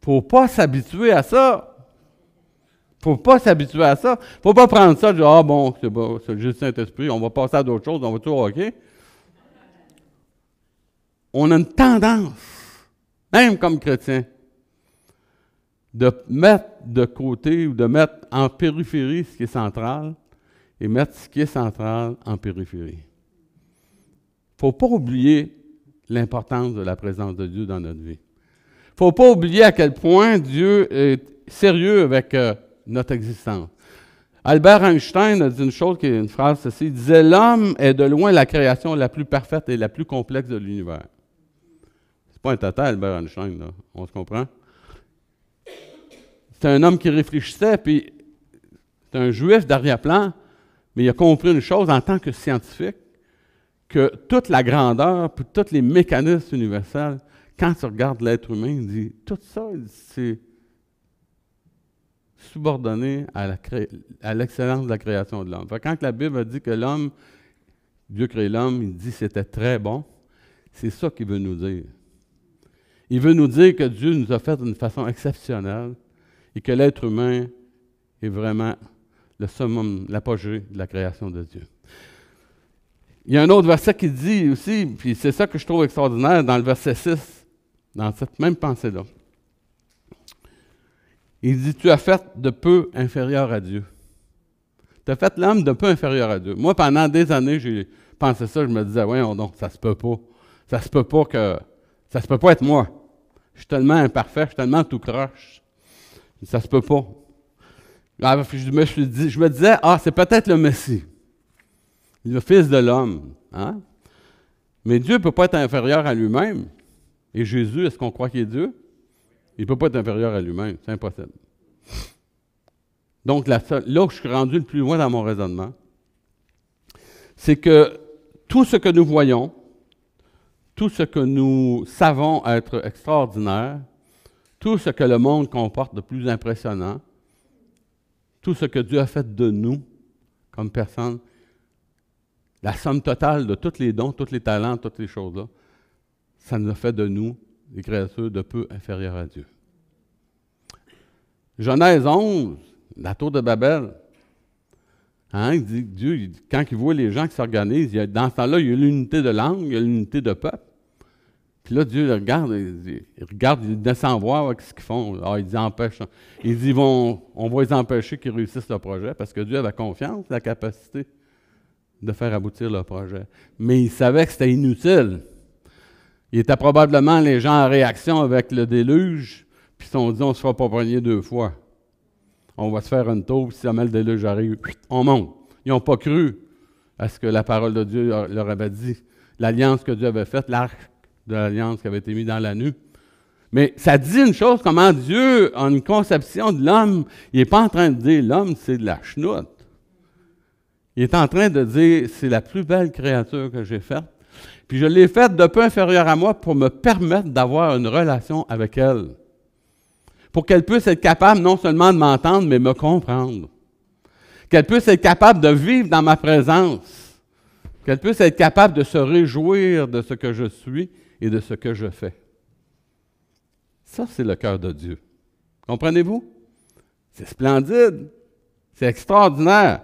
Faut pas s'habituer à ça. Faut pas s'habituer à ça. Faut pas prendre ça, dire, ah bon, c'est juste le Saint-Esprit, on va passer à d'autres choses, on va tout OK. On a une tendance, même comme chrétien, de mettre de côté ou de mettre en périphérie ce qui est central et mettre ce qui est central en périphérie. Il ne faut pas oublier l'importance de la présence de Dieu dans notre vie. Il ne faut pas oublier à quel point Dieu est sérieux avec notre existence. Albert Einstein a dit une chose, qui est une phrase ceci, il disait « L'homme est de loin la création la plus parfaite et la plus complexe de l'univers. » C'est pas un tata, Albert Einstein, là. On se comprend? C'est un homme qui réfléchissait, puis c'est un juif d'arrière-plan, mais il a compris une chose en tant que scientifique, que toute la grandeur, puis tous les mécanismes universels, quand tu regardes l'être humain, il dit, tout ça, c'est subordonné à l'excellence de la création de l'homme. Quand la Bible a dit que l'homme, Dieu crée l'homme, il dit que c'était très bon, c'est ça qu'il veut nous dire. Il veut nous dire que Dieu nous a fait d'une façon exceptionnelle et que l'être humain est vraiment le summum, l'apogée de la création de Dieu. Il y a un autre verset qui dit aussi, puis c'est ça que je trouve extraordinaire, dans le verset 6, dans cette même pensée-là. Il dit, tu as fait de peu inférieur à Dieu. Tu as fait l'homme de peu inférieur à Dieu. Moi, pendant des années, j'ai pensé ça, je me disais, ouais, non, ça se peut pas. Ça se peut pas être moi. Je suis tellement imparfait, je suis tellement tout croche. Ça se peut pas. Alors, je me disais, c'est peut-être le Messie, le Fils de l'homme. Hein? Mais Dieu ne peut pas être inférieur à lui-même. Et Jésus, est-ce qu'on croit qu'il est Dieu? Il ne peut pas être inférieur à lui-même. C'est impossible. Donc, là où je suis rendu le plus loin dans mon raisonnement, c'est que tout ce que nous voyons, tout ce que nous savons être extraordinaire, tout ce que le monde comporte de plus impressionnant, tout ce que Dieu a fait de nous comme personne, la somme totale de tous les dons, tous les talents, toutes les choses-là, ça nous a fait de nous des créatures de peu inférieures à Dieu. Genèse 11, la tour de Babel, hein, il dit que Dieu, quand il voit les gens qui s'organisent, dans ce temps-là, il y a l'unité de langue, il y a l'unité de peuple. Puis là, Dieu il descend voir ce qu'ils font. Il dit empêche. Il dit on va les empêcher qu'ils réussissent le projet parce que Dieu avait confiance, la capacité de faire aboutir le projet. Mais il savait que c'était inutile. Il était probablement les gens en réaction avec le déluge, puis ils se sont dit on ne se fera pas pogner deux fois. On va se faire une tour, puis si jamais le déluge arrive, on monte. Ils n'ont pas cru à ce que la parole de Dieu leur avait dit. L'alliance que Dieu avait faite, l'arc de l'alliance qui avait été mis dans la nuit. Mais ça dit une chose, comment Dieu a une conception de l'homme. Il n'est pas en train de dire l'homme, c'est de la chenoute. Il est en train de dire, c'est la plus belle créature que j'ai faite. Puis je l'ai faite de peu inférieure à moi pour me permettre d'avoir une relation avec elle. Pour qu'elle puisse être capable non seulement de m'entendre, mais me comprendre. Qu'elle puisse être capable de vivre dans ma présence. Qu'elle puisse être capable de se réjouir de ce que je suis et de ce que je fais. Ça, c'est le cœur de Dieu. Comprenez-vous? C'est splendide. C'est extraordinaire.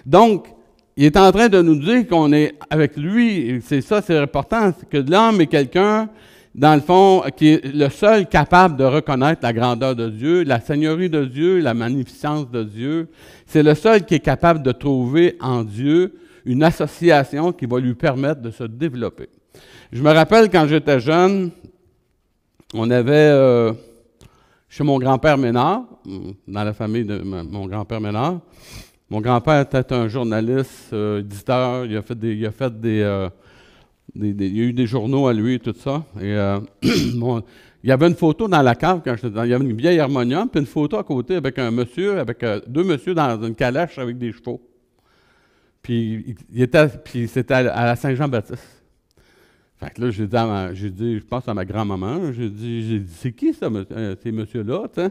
Donc, il est en train de nous dire qu'on est avec lui. C'est ça, c'est important, que l'homme est quelqu'un, dans le fond, qui est le seul capable de reconnaître la grandeur de Dieu, la seigneurie de Dieu, la magnificence de Dieu. C'est le seul qui est capable de trouver en Dieu une association qui va lui permettre de se développer. Je me rappelle quand j'étais jeune, on avait chez mon grand-père Ménard, dans la famille de mon grand-père Ménard. Mon grand-père était un journaliste, éditeur, il a eu des journaux à lui et tout ça. Et, il y avait une photo dans la cave quand j'étais dans. Il y avait une vieille harmonium, puis une photo à côté avec un monsieur, avec deux messieurs dans une calèche avec des chevaux. Puis c'était à la Saint-Jean-Baptiste. Fait que là, j'ai dit, je pense à ma grand-maman, j'ai dit, c'est qui ça, ces messieurs-là, tu sais?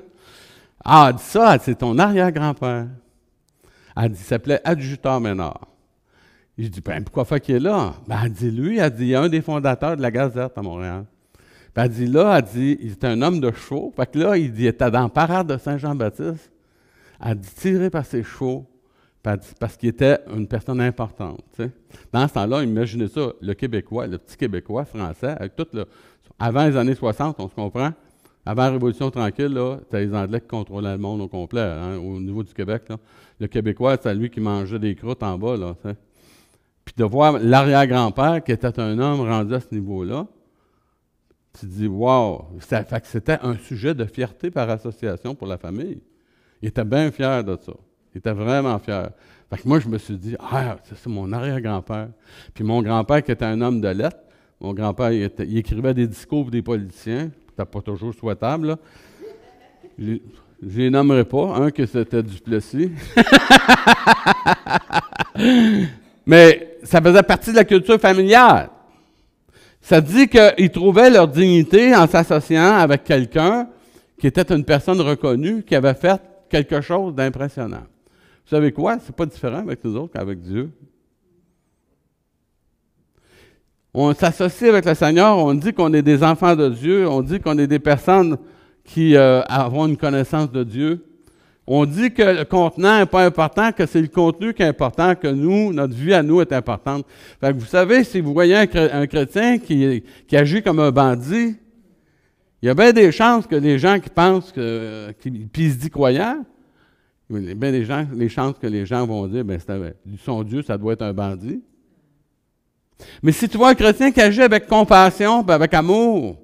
Ah, elle dit ça, c'est ton arrière-grand-père. Elle dit, il s'appelait Adjuteur Ménard. J'ai dit, ben, pourquoi fait qu'il est là? Ben, elle dit, lui, elle dit, il est un des fondateurs de la Gazette à Montréal. Puis elle dit, là, elle dit, il était un homme de chevaux. Fait que là, il était dans la parade de Saint-Jean-Baptiste. Elle dit, tiré par ses chevaux. Puis elle dit, parce qu'il était une personne importante, tu sais. Dans ce temps-là, imaginez ça, le Québécois, le petit Québécois français, avec tout le... Avant les années 60, on se comprend? Avant la Révolution tranquille, là, c'était les Anglais qui contrôlaient le monde au complet, hein, au niveau du Québec, là. Le Québécois, c'était lui qui mangeait des croûtes en bas, là, tu sais. Puis de voir l'arrière-grand-père qui était un homme rendu à ce niveau-là, tu te dis, wow! Fait que c'était un sujet de fierté par association pour la famille. Il était bien fier de ça. Il était vraiment fier. Fait que moi, je me suis dit, ah, c'est mon arrière-grand-père. Puis mon grand-père, qui était un homme de lettres, mon grand-père, il écrivait des discours pour des politiciens. C'était pas toujours souhaitable, là. Je les nommerai pas. Un, que c'était Duplessis. Mais ça faisait partie de la culture familiale. Ça dit qu'ils trouvaient leur dignité en s'associant avec quelqu'un qui était une personne reconnue, qui avait fait quelque chose d'impressionnant. Vous savez quoi? C'est pas différent avec nous autres qu'avec Dieu. On s'associe avec le Seigneur, on dit qu'on est des enfants de Dieu, on dit qu'on est des personnes qui avons une connaissance de Dieu. On dit que le contenant n'est pas important, que c'est le contenu qui est important, que nous, notre vie à nous est importante. Fait que vous savez, si vous voyez un chrétien qui agit comme un bandit, il y a bien des chances que les gens qui pensent puis il se dit croyant, il y a bien les chances que les gens vont dire, bien, son Dieu, ça doit être un bandit. Mais si tu vois un chrétien qui agit avec compassion, avec amour,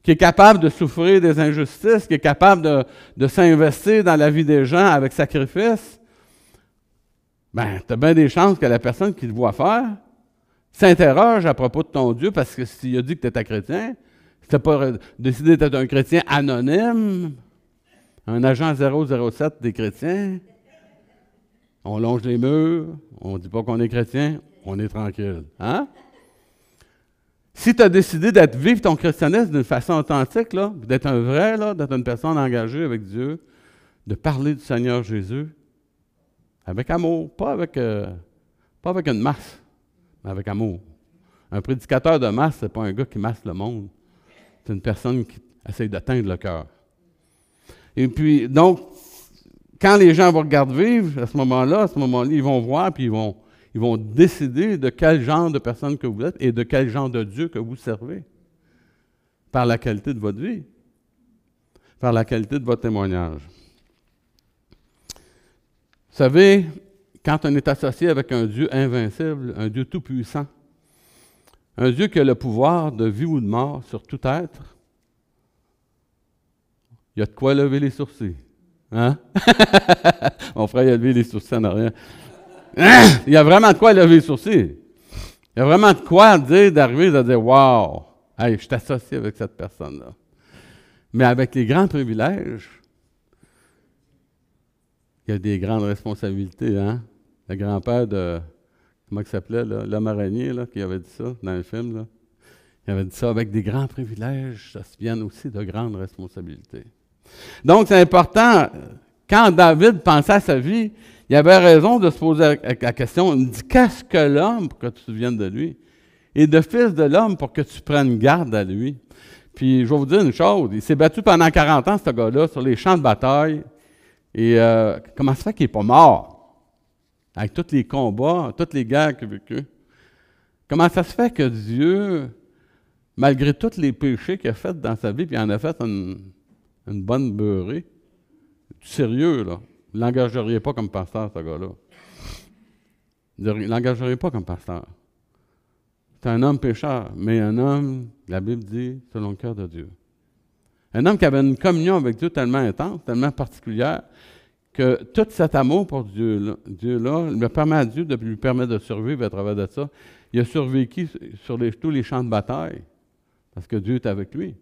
qui est capable de souffrir des injustices, qui est capable de s'investir dans la vie des gens avec sacrifice, bien, tu as bien des chances que la personne qui le voit faire s'interroge à propos de ton Dieu, parce que s'il a dit que tu étais chrétien, si tu n'as pas décidé d'être un chrétien anonyme, un agent 007 des chrétiens, on longe les murs, on ne dit pas qu'on est chrétien, on est tranquille. Hein? Si tu as décidé d'être vivre ton christianisme d'une façon authentique, là, d'être un vrai, là, d'être une personne engagée avec Dieu, de parler du Seigneur Jésus, avec amour, pas avec une masse, mais avec amour. Un prédicateur de masse, ce n'est pas un gars qui masse le monde. C'est une personne qui essaye d'atteindre le cœur. Et puis, donc, quand les gens vont regarder vivre, à ce moment-là, ils vont voir, puis ils vont décider de quel genre de personne que vous êtes et de quel genre de Dieu que vous servez. Par la qualité de votre vie. Par la qualité de votre témoignage. Vous savez, quand on est associé avec un Dieu invincible, un Dieu tout-puissant, un Dieu qui a le pouvoir de vie ou de mort sur tout être, il y a de quoi lever les sourcils. Hein? Mon frère, il a levé les sourcils en arrière. Il y a vraiment de quoi lever les sourcils. Il y a vraiment de quoi dire, d'arriver à dire « Wow! Hey, je suis associé avec cette personne-là. » Mais avec les grands privilèges, il y a des grandes responsabilités. Hein? Le grand-père de... Comment il s'appelait, là? L'homme araignée, là, qui avait dit ça dans le film. Là. Il avait dit ça, avec des grands privilèges, ça se vient aussi de grandes responsabilités. Donc, c'est important, quand David pensait à sa vie, il avait raison de se poser la question, il me dit, qu'est-ce que l'homme pour que tu te souviennes de lui? Et de fils de l'homme pour que tu prennes garde à lui. Puis, je vais vous dire une chose, il s'est battu pendant 40 ans, ce gars-là, sur les champs de bataille. Et comment ça fait qu'il n'est pas mort? Avec tous les combats, toutes les guerres qu'il a vécues. Comment ça se fait que Dieu, malgré tous les péchés qu'il a faits dans sa vie, puis il en a fait une bonne beurrée, sérieux, là. Vous ne l'engageriez pas comme pasteur, ce gars-là. Vous ne l'engageriez pas comme pasteur. C'est un homme pécheur, mais un homme, la Bible dit, selon le cœur de Dieu. Un homme qui avait une communion avec Dieu tellement intense, tellement particulière, que tout cet amour pour Dieu-là lui permet à Dieu de lui permettre de survivre à travers de ça. Il a survécu sur tous les champs de bataille, parce que Dieu est avec lui.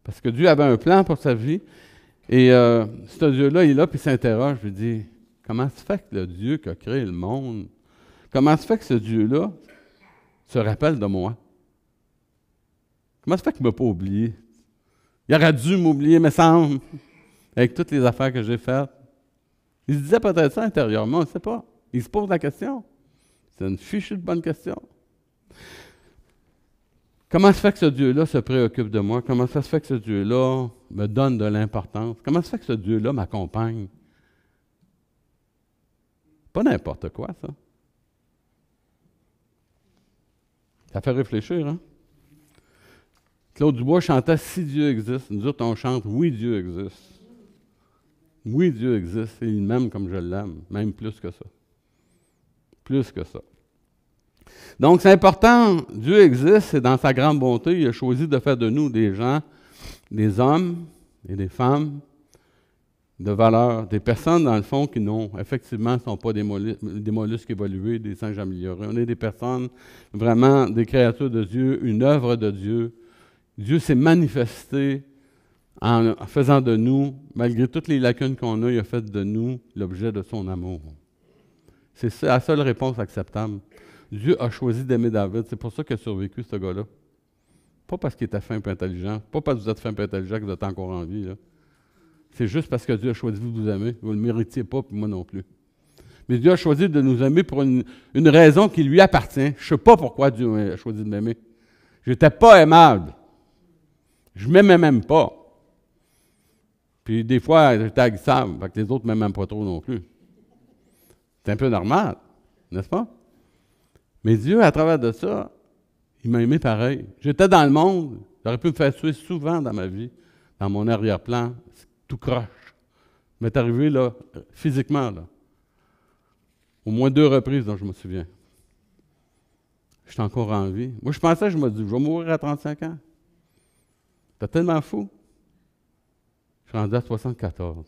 Parce que Dieu avait un plan pour sa vie. Et ce Dieu-là, il est là, puis il s'interroge, il dit, comment se fait que le Dieu qui a créé le monde, comment se fait que ce Dieu-là se rappelle de moi? Comment ça fait qu'il ne m'a pas oublié? Il aurait dû m'oublier, me semble, avec toutes les affaires que j'ai faites. Il se disait peut-être ça intérieurement, on ne sait pas. Il se pose la question. C'est une fichue de bonne question. Comment se fait que ce Dieu-là se préoccupe de moi? Comment ça se fait que ce Dieu-là me donne de l'importance? Comment ça se fait que ce Dieu-là m'accompagne? Pas n'importe quoi, ça. Ça fait réfléchir, hein? Claude Dubois chantait « Si Dieu existe ». Nous autres, on chante « Oui, Dieu existe ». Oui, Dieu existe et il m'aime comme je l'aime, même plus que ça. Plus que ça. Donc, c'est important, Dieu existe et dans sa grande bonté, il a choisi de faire de nous des gens, des hommes et des femmes de valeur, des personnes, dans le fond, qui effectivement, ne sont pas des mollusques évolués, des singes améliorés. On est des personnes, vraiment des créatures de Dieu, une œuvre de Dieu. Dieu s'est manifesté en faisant de nous, malgré toutes les lacunes qu'on a, il a fait de nous l'objet de son amour. C'est la seule réponse acceptable. Dieu a choisi d'aimer David. C'est pour ça qu'il a survécu, ce gars-là. Pas parce qu'il était fin et intelligent. Pas parce que vous êtes fin et intelligent que vous êtes encore en vie. Là. C'est juste parce que Dieu a choisi de vous aimer. Vous ne le méritiez pas, puis moi non plus. Mais Dieu a choisi de nous aimer pour une raison qui lui appartient. Je ne sais pas pourquoi Dieu a choisi de m'aimer. Je n'étais pas aimable. Je ne m'aimais même pas. Puis des fois, j'étais agissable, fait que les autres ne m'aiment même pas trop non plus. C'est un peu normal, n'est-ce pas? Mais Dieu, à travers de ça, il m'a aimé pareil. J'étais dans le monde, j'aurais pu me faire tuer souvent dans ma vie, dans mon arrière-plan, tout croche. Il m'est arrivé, là, physiquement, là. Au moins 2 reprises, dont je me souviens. J'étais encore en vie. Moi, je pensais, je me dis, je vais mourir à 35 ans. C'était tellement fou. Je suis rendu à 74.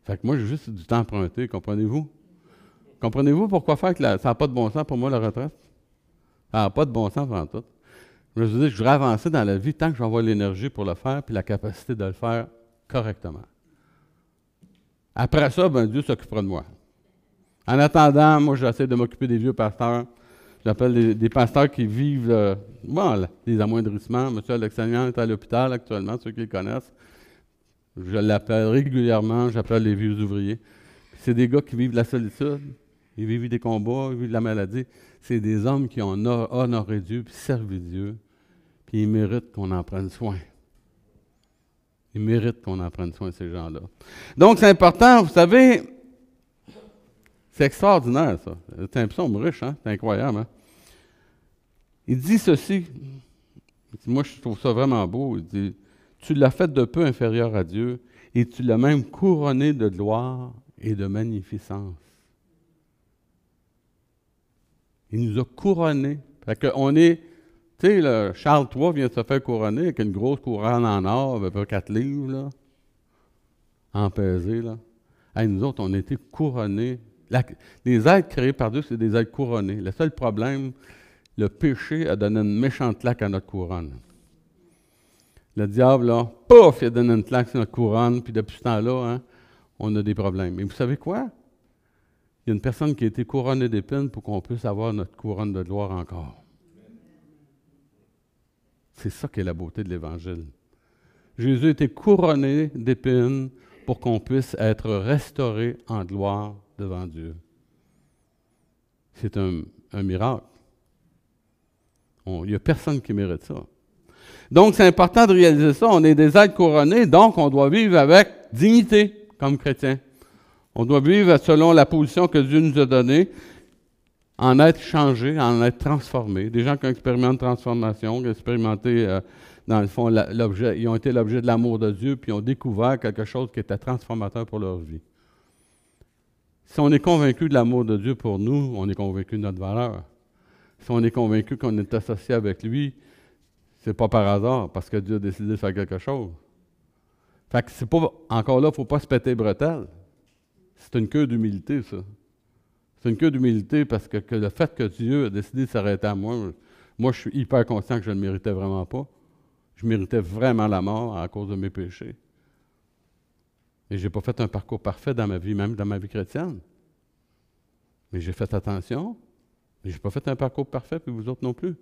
Fait que moi, j'ai juste du temps emprunté, comprenez-vous? Comprenez-vous pourquoi faire que ça n'a pas de bon sens pour moi, la retraite? Ça n'a pas de bon sens en tout. Je me suis dit que je voudrais avancer dans la vie tant que je vais avoir l'énergie pour le faire puis la capacité de le faire correctement. Après ça, ben, Dieu s'occupera de moi. En attendant, moi, j'essaie de m'occuper des vieux pasteurs. J'appelle des pasteurs qui vivent des amoindrissements. M. Alexandrian est à l'hôpital actuellement, ceux qui le connaissent. Je l'appelle régulièrement, j'appelle les vieux ouvriers. C'est des gars qui vivent de la solitude, ils vivent des combats, ils vivent de la maladie. C'est des hommes qui ont honoré Dieu, puis servi Dieu, puis ils méritent qu'on en prenne soin. Ils méritent qu'on en prenne soin, ces gens-là. Donc, c'est important, vous savez, c'est extraordinaire, ça. C'est un psaume riche, hein? C'est incroyable, hein? Il dit ceci, moi, je trouve ça vraiment beau, il dit « Tu l'as fait de peu inférieur à Dieu, et tu l'as même couronné de gloire et de magnificence. » Il nous a couronnés. Fait qu'on est, tu sais, Charles III vient de se faire couronner avec une grosse couronne en or, à peu près 4 livres, là, empesée, là. Hey, nous autres, on a été couronnés. Les êtres créés par Dieu, c'est des êtres couronnés. Le seul problème, le péché a donné une méchante claque à notre couronne. Le diable, là, pouf, il a donné une claque sur notre couronne, puis depuis ce temps-là, hein, on a des problèmes. Et vous savez quoi? Il y a une personne qui a été couronnée d'épines pour qu'on puisse avoir notre couronne de gloire encore. C'est ça qui est la beauté de l'Évangile. Jésus a été couronné d'épines pour qu'on puisse être restauré en gloire devant Dieu. C'est un miracle. Il n'y a personne qui mérite ça. Donc, c'est important de réaliser ça. On est des êtres couronnés, donc on doit vivre avec dignité comme chrétiens. On doit vivre selon la position que Dieu nous a donnée, en être changé, en être transformé. Des gens qui ont expérimenté transformation, qui ont expérimenté, dans le fond, l'objet, ils ont été l'objet de l'amour de Dieu, puis ils ont découvert quelque chose qui était transformateur pour leur vie. Si on est convaincu de l'amour de Dieu pour nous, on est convaincu de notre valeur. Si on est convaincu qu'on est associé avec lui, c'est pas par hasard, parce que Dieu a décidé de faire quelque chose. Fait que c'est pas, encore là, il ne faut pas se péter les bretelles. C'est une queue d'humilité, ça. C'est une queue d'humilité parce que le fait que Dieu a décidé de s'arrêter à moi, je suis hyper conscient que je ne le méritais vraiment pas. Je méritais vraiment la mort à cause de mes péchés. Et je n'ai pas fait un parcours parfait dans ma vie, même dans ma vie chrétienne. Mais j'ai fait attention. Mais je n'ai pas fait un parcours parfait, puis vous autres non plus.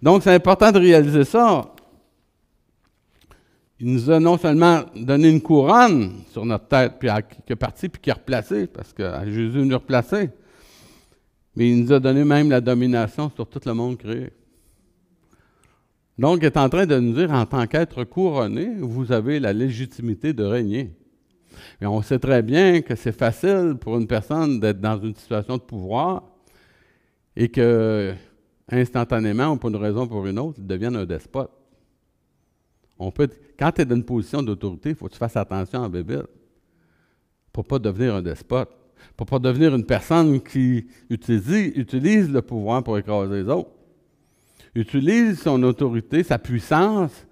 Donc, c'est important de réaliser ça. Il nous a non seulement donné une couronne sur notre tête, puis qui est parti, puis qui est replacé, parce que Jésus nous a replacé, mais il nous a donné même la domination sur tout le monde créé. Donc, il est en train de nous dire, en tant qu'être couronné, vous avez la légitimité de régner. Et on sait très bien que c'est facile pour une personne d'être dans une situation de pouvoir et que, instantanément, ou pour une raison ou pour une autre, il devienne un despote. Quand tu es dans une position d'autorité, il faut que tu fasses attention en bébé pour ne pas devenir un despote, pour ne pas devenir une personne qui utilise le pouvoir pour écraser les autres, utilise son autorité, sa puissance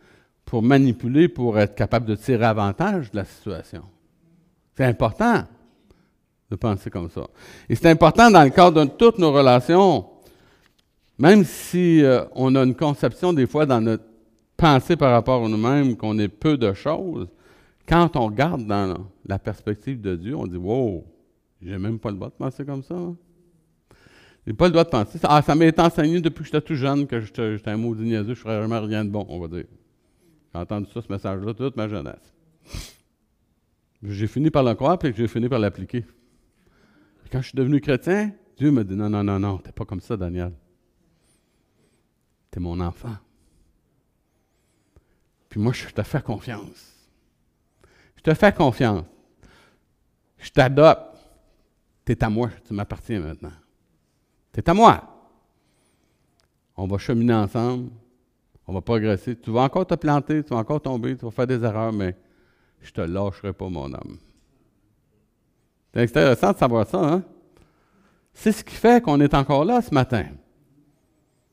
pour manipuler, pour être capable de tirer avantage de la situation. C'est important de penser comme ça. Et c'est important dans le cadre de toutes nos relations, même si on a une conception des fois dans notre pensée par rapport à nous-mêmes qu'on est peu de choses, quand on regarde dans la perspective de Dieu, on dit « Wow, j'ai même pas le droit de penser comme ça. Hein? J'ai pas le droit de penser. Ça m'a été enseigné depuis que j'étais tout jeune, que j'étais un maudit niaiseux, je ne ferais vraiment rien de bon, on va dire. » J'ai entendu ça, ce message-là, toute ma jeunesse. J'ai fini par le croire, puis j'ai fini par l'appliquer. Et quand je suis devenu chrétien, Dieu m'a dit « Non, non, non, non, t'es pas comme ça, Daniel. T'es mon enfant. Puis moi, je te fais confiance. Je te fais confiance. Je t'adopte. T'es à moi, tu m'appartiens maintenant. T'es à moi. On va cheminer ensemble. On va progresser. Tu vas encore te planter, tu vas encore tomber, tu vas faire des erreurs, mais je ne te lâcherai pas, mon homme. C'est intéressant de savoir ça, hein? C'est ce qui fait qu'on est encore là ce matin.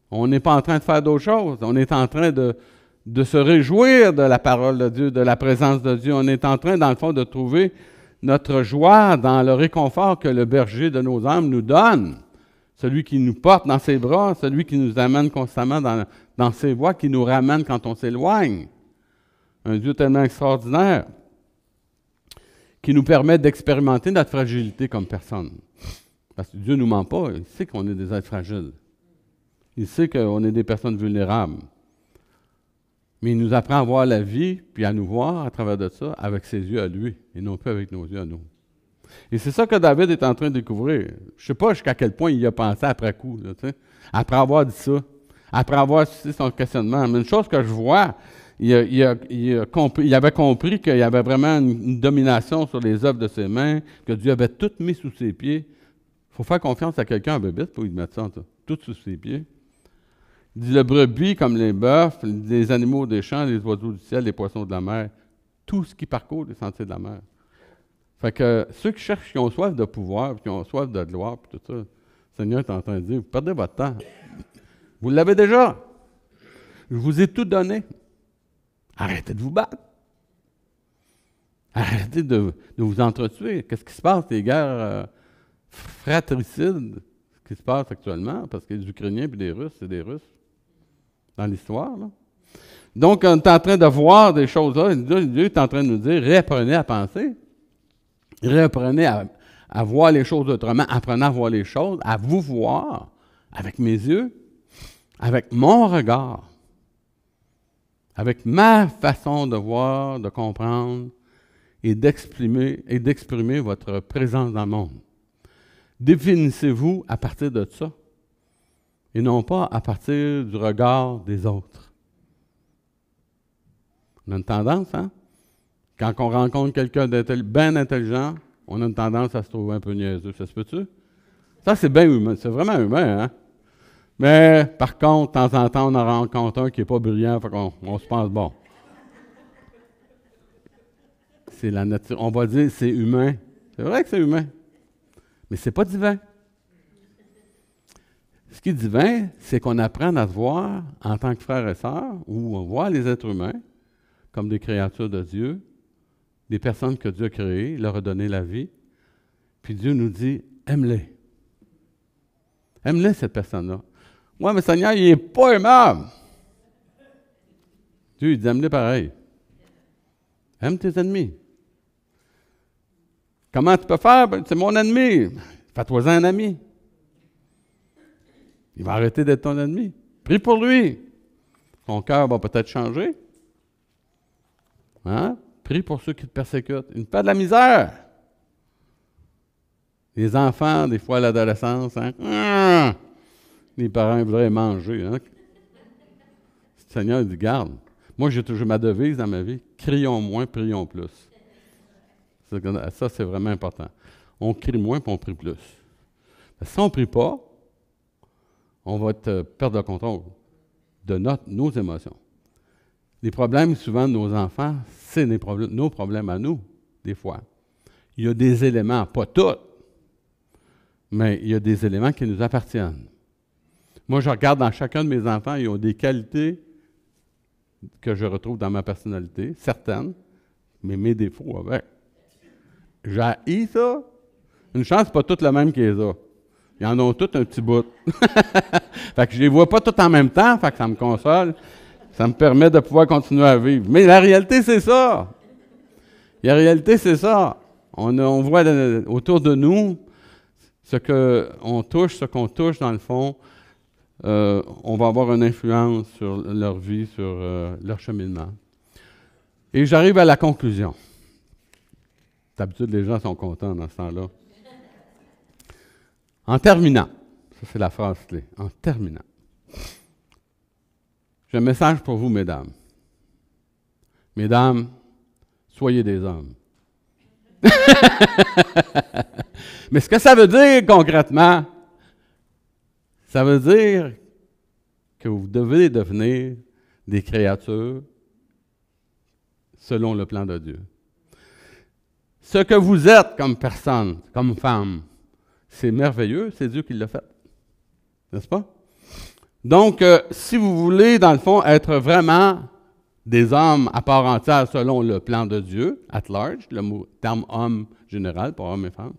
On n'est pas en train de faire d'autres choses. On est en train de se réjouir de la parole de Dieu, de la présence de Dieu. On est en train, dans le fond, de trouver notre joie dans le réconfort que le berger de nos âmes nous donne. Celui qui nous porte dans ses bras, celui qui nous amène constamment dans ses voies, qui nous ramène quand on s'éloigne. Un Dieu tellement extraordinaire qui nous permet d'expérimenter notre fragilité comme personne. Parce que Dieu ne nous ment pas, il sait qu'on est des êtres fragiles. Il sait qu'on est des personnes vulnérables. Mais il nous apprend à voir la vie, puis à nous voir à travers de ça, avec ses yeux à lui, et non plus avec nos yeux à nous. Et c'est ça que David est en train de découvrir. Je ne sais pas jusqu'à quel point il y a pensé après coup, là, après avoir dit ça, après avoir suscité son questionnement. Mais une chose que je vois, il avait compris qu'il y avait vraiment une domination sur les œuvres de ses mains, que Dieu avait tout mis sous ses pieds. Il faut faire confiance à quelqu'un en bébé pour lui mettre ça, tout sous ses pieds. Il dit le brebis comme les bœufs, les animaux des champs, les oiseaux du ciel, les poissons de la mer, tout ce qui parcourt les sentiers de la mer. Fait que ceux qui cherchent, qui ont soif de pouvoir, qui ont soif de gloire, puis tout ça, le Seigneur est en train de dire, vous perdez votre temps. Vous l'avez déjà. Je vous ai tout donné. Arrêtez de vous battre. Arrêtez de vous entretuer. Qu'est-ce qui se passe, les guerres fratricides, ce qui se passe actuellement, parce qu'il y a des Ukrainiens et des Russes, c'est des Russes dans l'histoire, là. Donc, on est en train de voir des choses-là. Dieu est en train de nous dire, réapprenez à penser. Réapprenez à voir les choses autrement. Apprenez à voir les choses, à vous voir avec mes yeux, avec mon regard, avec ma façon de voir, de comprendre et d'exprimer votre présence dans le monde. Définissez-vous à partir de ça et non pas à partir du regard des autres. On a une tendance, hein? Quand on rencontre quelqu'un bien intelligent, on a une tendance à se trouver un peu niaiseux. Ça se peut-tu? Ça, c'est bien humain. C'est vraiment humain, hein? Mais, par contre, de temps en temps, on en rencontre un qui n'est pas brillant, fait qu'on se pense bon. C'est la nature. On va dire c'est humain. C'est vrai que c'est humain. Mais ce n'est pas divin. Ce qui est divin, c'est qu'on apprenne à se voir en tant que frères et sœurs, ou on voit les êtres humains comme des créatures de Dieu, des personnes que Dieu a créées, leur a donné la vie. Puis Dieu nous dit, aime-les. Aime-les, cette personne-là. Moi, mais Seigneur, il n'est pas aimable. Dieu, il dit, aime-les pareil. Aime tes ennemis. Comment tu peux faire? Ben, c'est mon ennemi. Fais-toi un ami. Il va arrêter d'être ton ennemi. Prie pour lui. Son cœur va peut-être changer. Hein? Prie pour ceux qui te persécutent. Ils ne pas de la misère. Les enfants, des fois à l'adolescence, hein? Les parents voudraient manger. Hein? Le Seigneur dit, garde. Moi, j'ai toujours ma devise dans ma vie, crions moins, prions plus. Ça, c'est vraiment important. On crie moins, puis on prie plus. Si on ne prie pas, on va perdre le contrôle de nos émotions. Les problèmes, souvent, de nos enfants, c'est nos problèmes à nous, des fois. Il y a des éléments, pas tous, mais il y a des éléments qui nous appartiennent. Moi, je regarde dans chacun de mes enfants, ils ont des qualités que je retrouve dans ma personnalité, certaines, mais mes défauts avec. J'ai ça. Une chance, c'est pas toutes le même qu'ils ont. Ils en ont tous un petit bout. Fait que je les vois pas tous en même temps, fait que ça me console. Ça me permet de pouvoir continuer à vivre. Mais la réalité, c'est ça. La réalité, c'est ça. On voit autour de nous ce qu'on touche, dans le fond, on va avoir une influence sur leur vie, sur leur cheminement. Et j'arrive à la conclusion. D'habitude, les gens sont contents dans ce temps-là. En terminant, ça c'est la phrase clé, en terminant, j'ai un message pour vous, mesdames. Mesdames, soyez des hommes. Mais ce que ça veut dire concrètement, ça veut dire que vous devez devenir des créatures selon le plan de Dieu. Ce que vous êtes comme personne, comme femme, c'est merveilleux, c'est Dieu qui l'a fait. N'est-ce pas? Donc, si vous voulez, dans le fond, être vraiment des hommes à part entière selon le plan de Dieu, at large, le terme homme général pour hommes et femmes,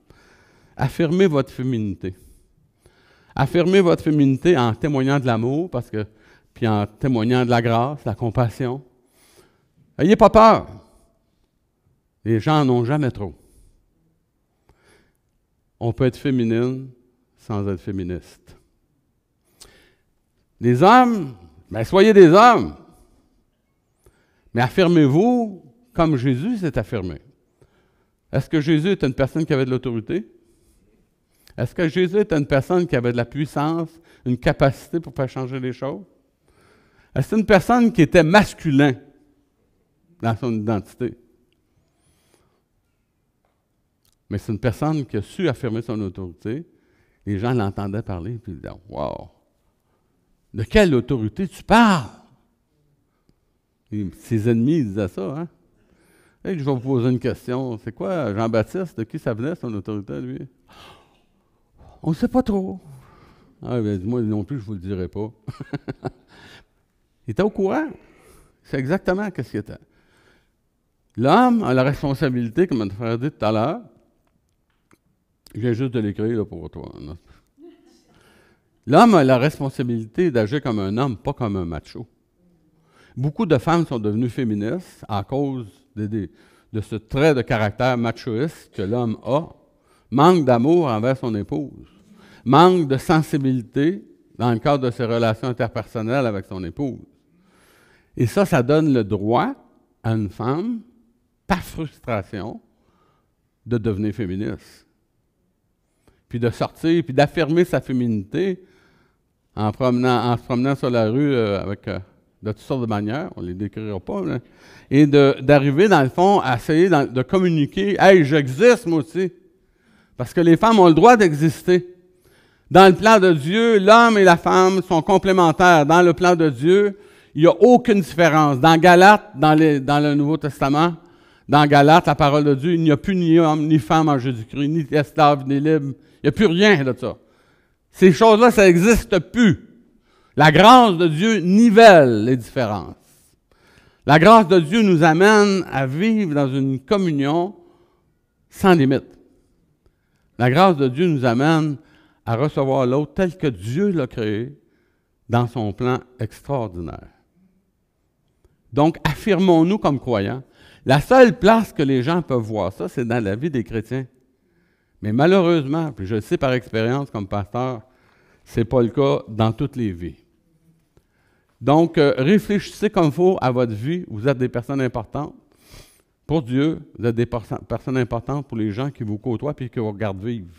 affirmez votre féminité. Affirmez votre féminité en témoignant de l'amour, puis en témoignant de la grâce, la compassion. N'ayez pas peur. Les gens n'en ont jamais trop. On peut être féminine sans être féministe. Les hommes, bien, soyez des hommes. Mais affirmez-vous comme Jésus s'est affirmé. Est-ce que Jésus était une personne qui avait de l'autorité? Est-ce que Jésus était une personne qui avait de la puissance, une capacité pour faire changer les choses? Est-ce que c'est une personne qui était masculin dans son identité? Mais c'est une personne qui a su affirmer son autorité. Les gens l'entendaient parler, puis ils disaient « Wow! De quelle autorité tu parles? » Ses ennemis disaient ça, hein? Hey, je vais vous poser une question. C'est quoi, Jean-Baptiste? De qui ça venait, son autorité, lui? On ne sait pas trop. Ah, bien, moi non plus, je ne vous le dirai pas. Il était au courant. C'est exactement ce qu'il était. L'homme a la responsabilité, comme notre frère dit tout à l'heure. Je viens juste de l'écrire là, pour toi. L'homme a la responsabilité d'agir comme un homme, pas comme un macho. Beaucoup de femmes sont devenues féministes à cause de ce trait de caractère machoïste que l'homme a. Manque d'amour envers son épouse. Manque de sensibilité dans le cadre de ses relations interpersonnelles avec son épouse. Et ça donne le droit à une femme, par frustration, de devenir féministe. Puis de sortir, puis d'affirmer sa féminité en se promenant sur la rue avec de toutes sortes de manières, on ne les décrira pas, là, et d'arriver, dans le fond, à essayer de communiquer « Hey, j'existe, moi aussi! » Parce que les femmes ont le droit d'exister. Dans le plan de Dieu, l'homme et la femme sont complémentaires. Dans le plan de Dieu, il n'y a aucune différence. Dans Galates, dans le Nouveau Testament, dans Galates, la parole de Dieu, il n'y a plus ni homme ni femme en Jésus-Christ, ni esclave ni libre. Il n'y a plus rien de ça. Ces choses-là, ça n'existe plus. La grâce de Dieu nivelle les différences. La grâce de Dieu nous amène à vivre dans une communion sans limite. La grâce de Dieu nous amène à recevoir l'autre tel que Dieu l'a créé dans son plan extraordinaire. Donc, affirmons-nous comme croyants. La seule place que les gens peuvent voir ça, c'est dans la vie des chrétiens. Mais malheureusement, puis je le sais par expérience comme pasteur, ce n'est pas le cas dans toutes les vies. Donc, réfléchissez comme il faut à votre vie. Vous êtes des personnes importantes pour Dieu. Vous êtes des personnes importantes pour les gens qui vous côtoient et qui vous regardent vivre.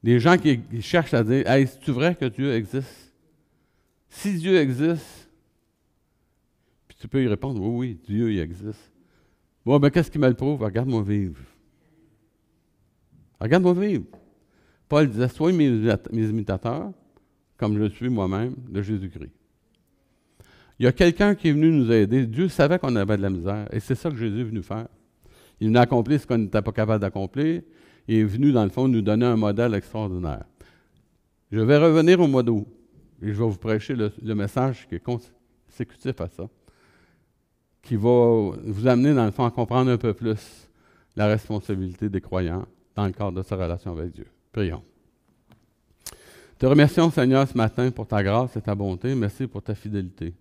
Des gens qui cherchent à dire « Hey, c'est-tu vrai que Dieu existe? » Si Dieu existe, puis tu peux y répondre « Oui, oui, Dieu il existe. » Bon, ben qu'est-ce qui me le prouve? Regarde-moi vivre. Regarde-moi vivre. Paul disait « Soyez mes imitateurs, comme je suis moi-même de Jésus-Christ. » Il y a quelqu'un qui est venu nous aider. Dieu savait qu'on avait de la misère, et c'est ça que Jésus est venu faire. Il est venu accomplir ce qu'on n'était pas capable d'accomplir. Il est venu, dans le fond, nous donner un modèle extraordinaire. Je vais revenir au mois d'août, et je vais vous prêcher le message qui est consécutif à ça, qui va vous amener, dans le fond, à comprendre un peu plus la responsabilité des croyants dans le cadre de sa relation avec Dieu. Prions. Te remercions, Seigneur, ce matin pour ta grâce et ta bonté. Merci pour ta fidélité.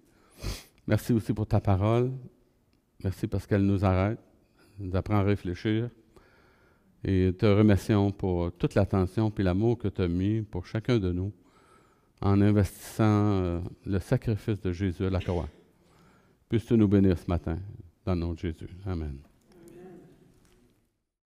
Merci aussi pour ta parole. Merci parce qu'elle nous arrête, nous apprend à réfléchir. Et te remercions pour toute l'attention et l'amour que tu as mis pour chacun de nous en investissant le sacrifice de Jésus à la croix. Puisses-tu nous bénir ce matin, dans le nom de Jésus. Amen.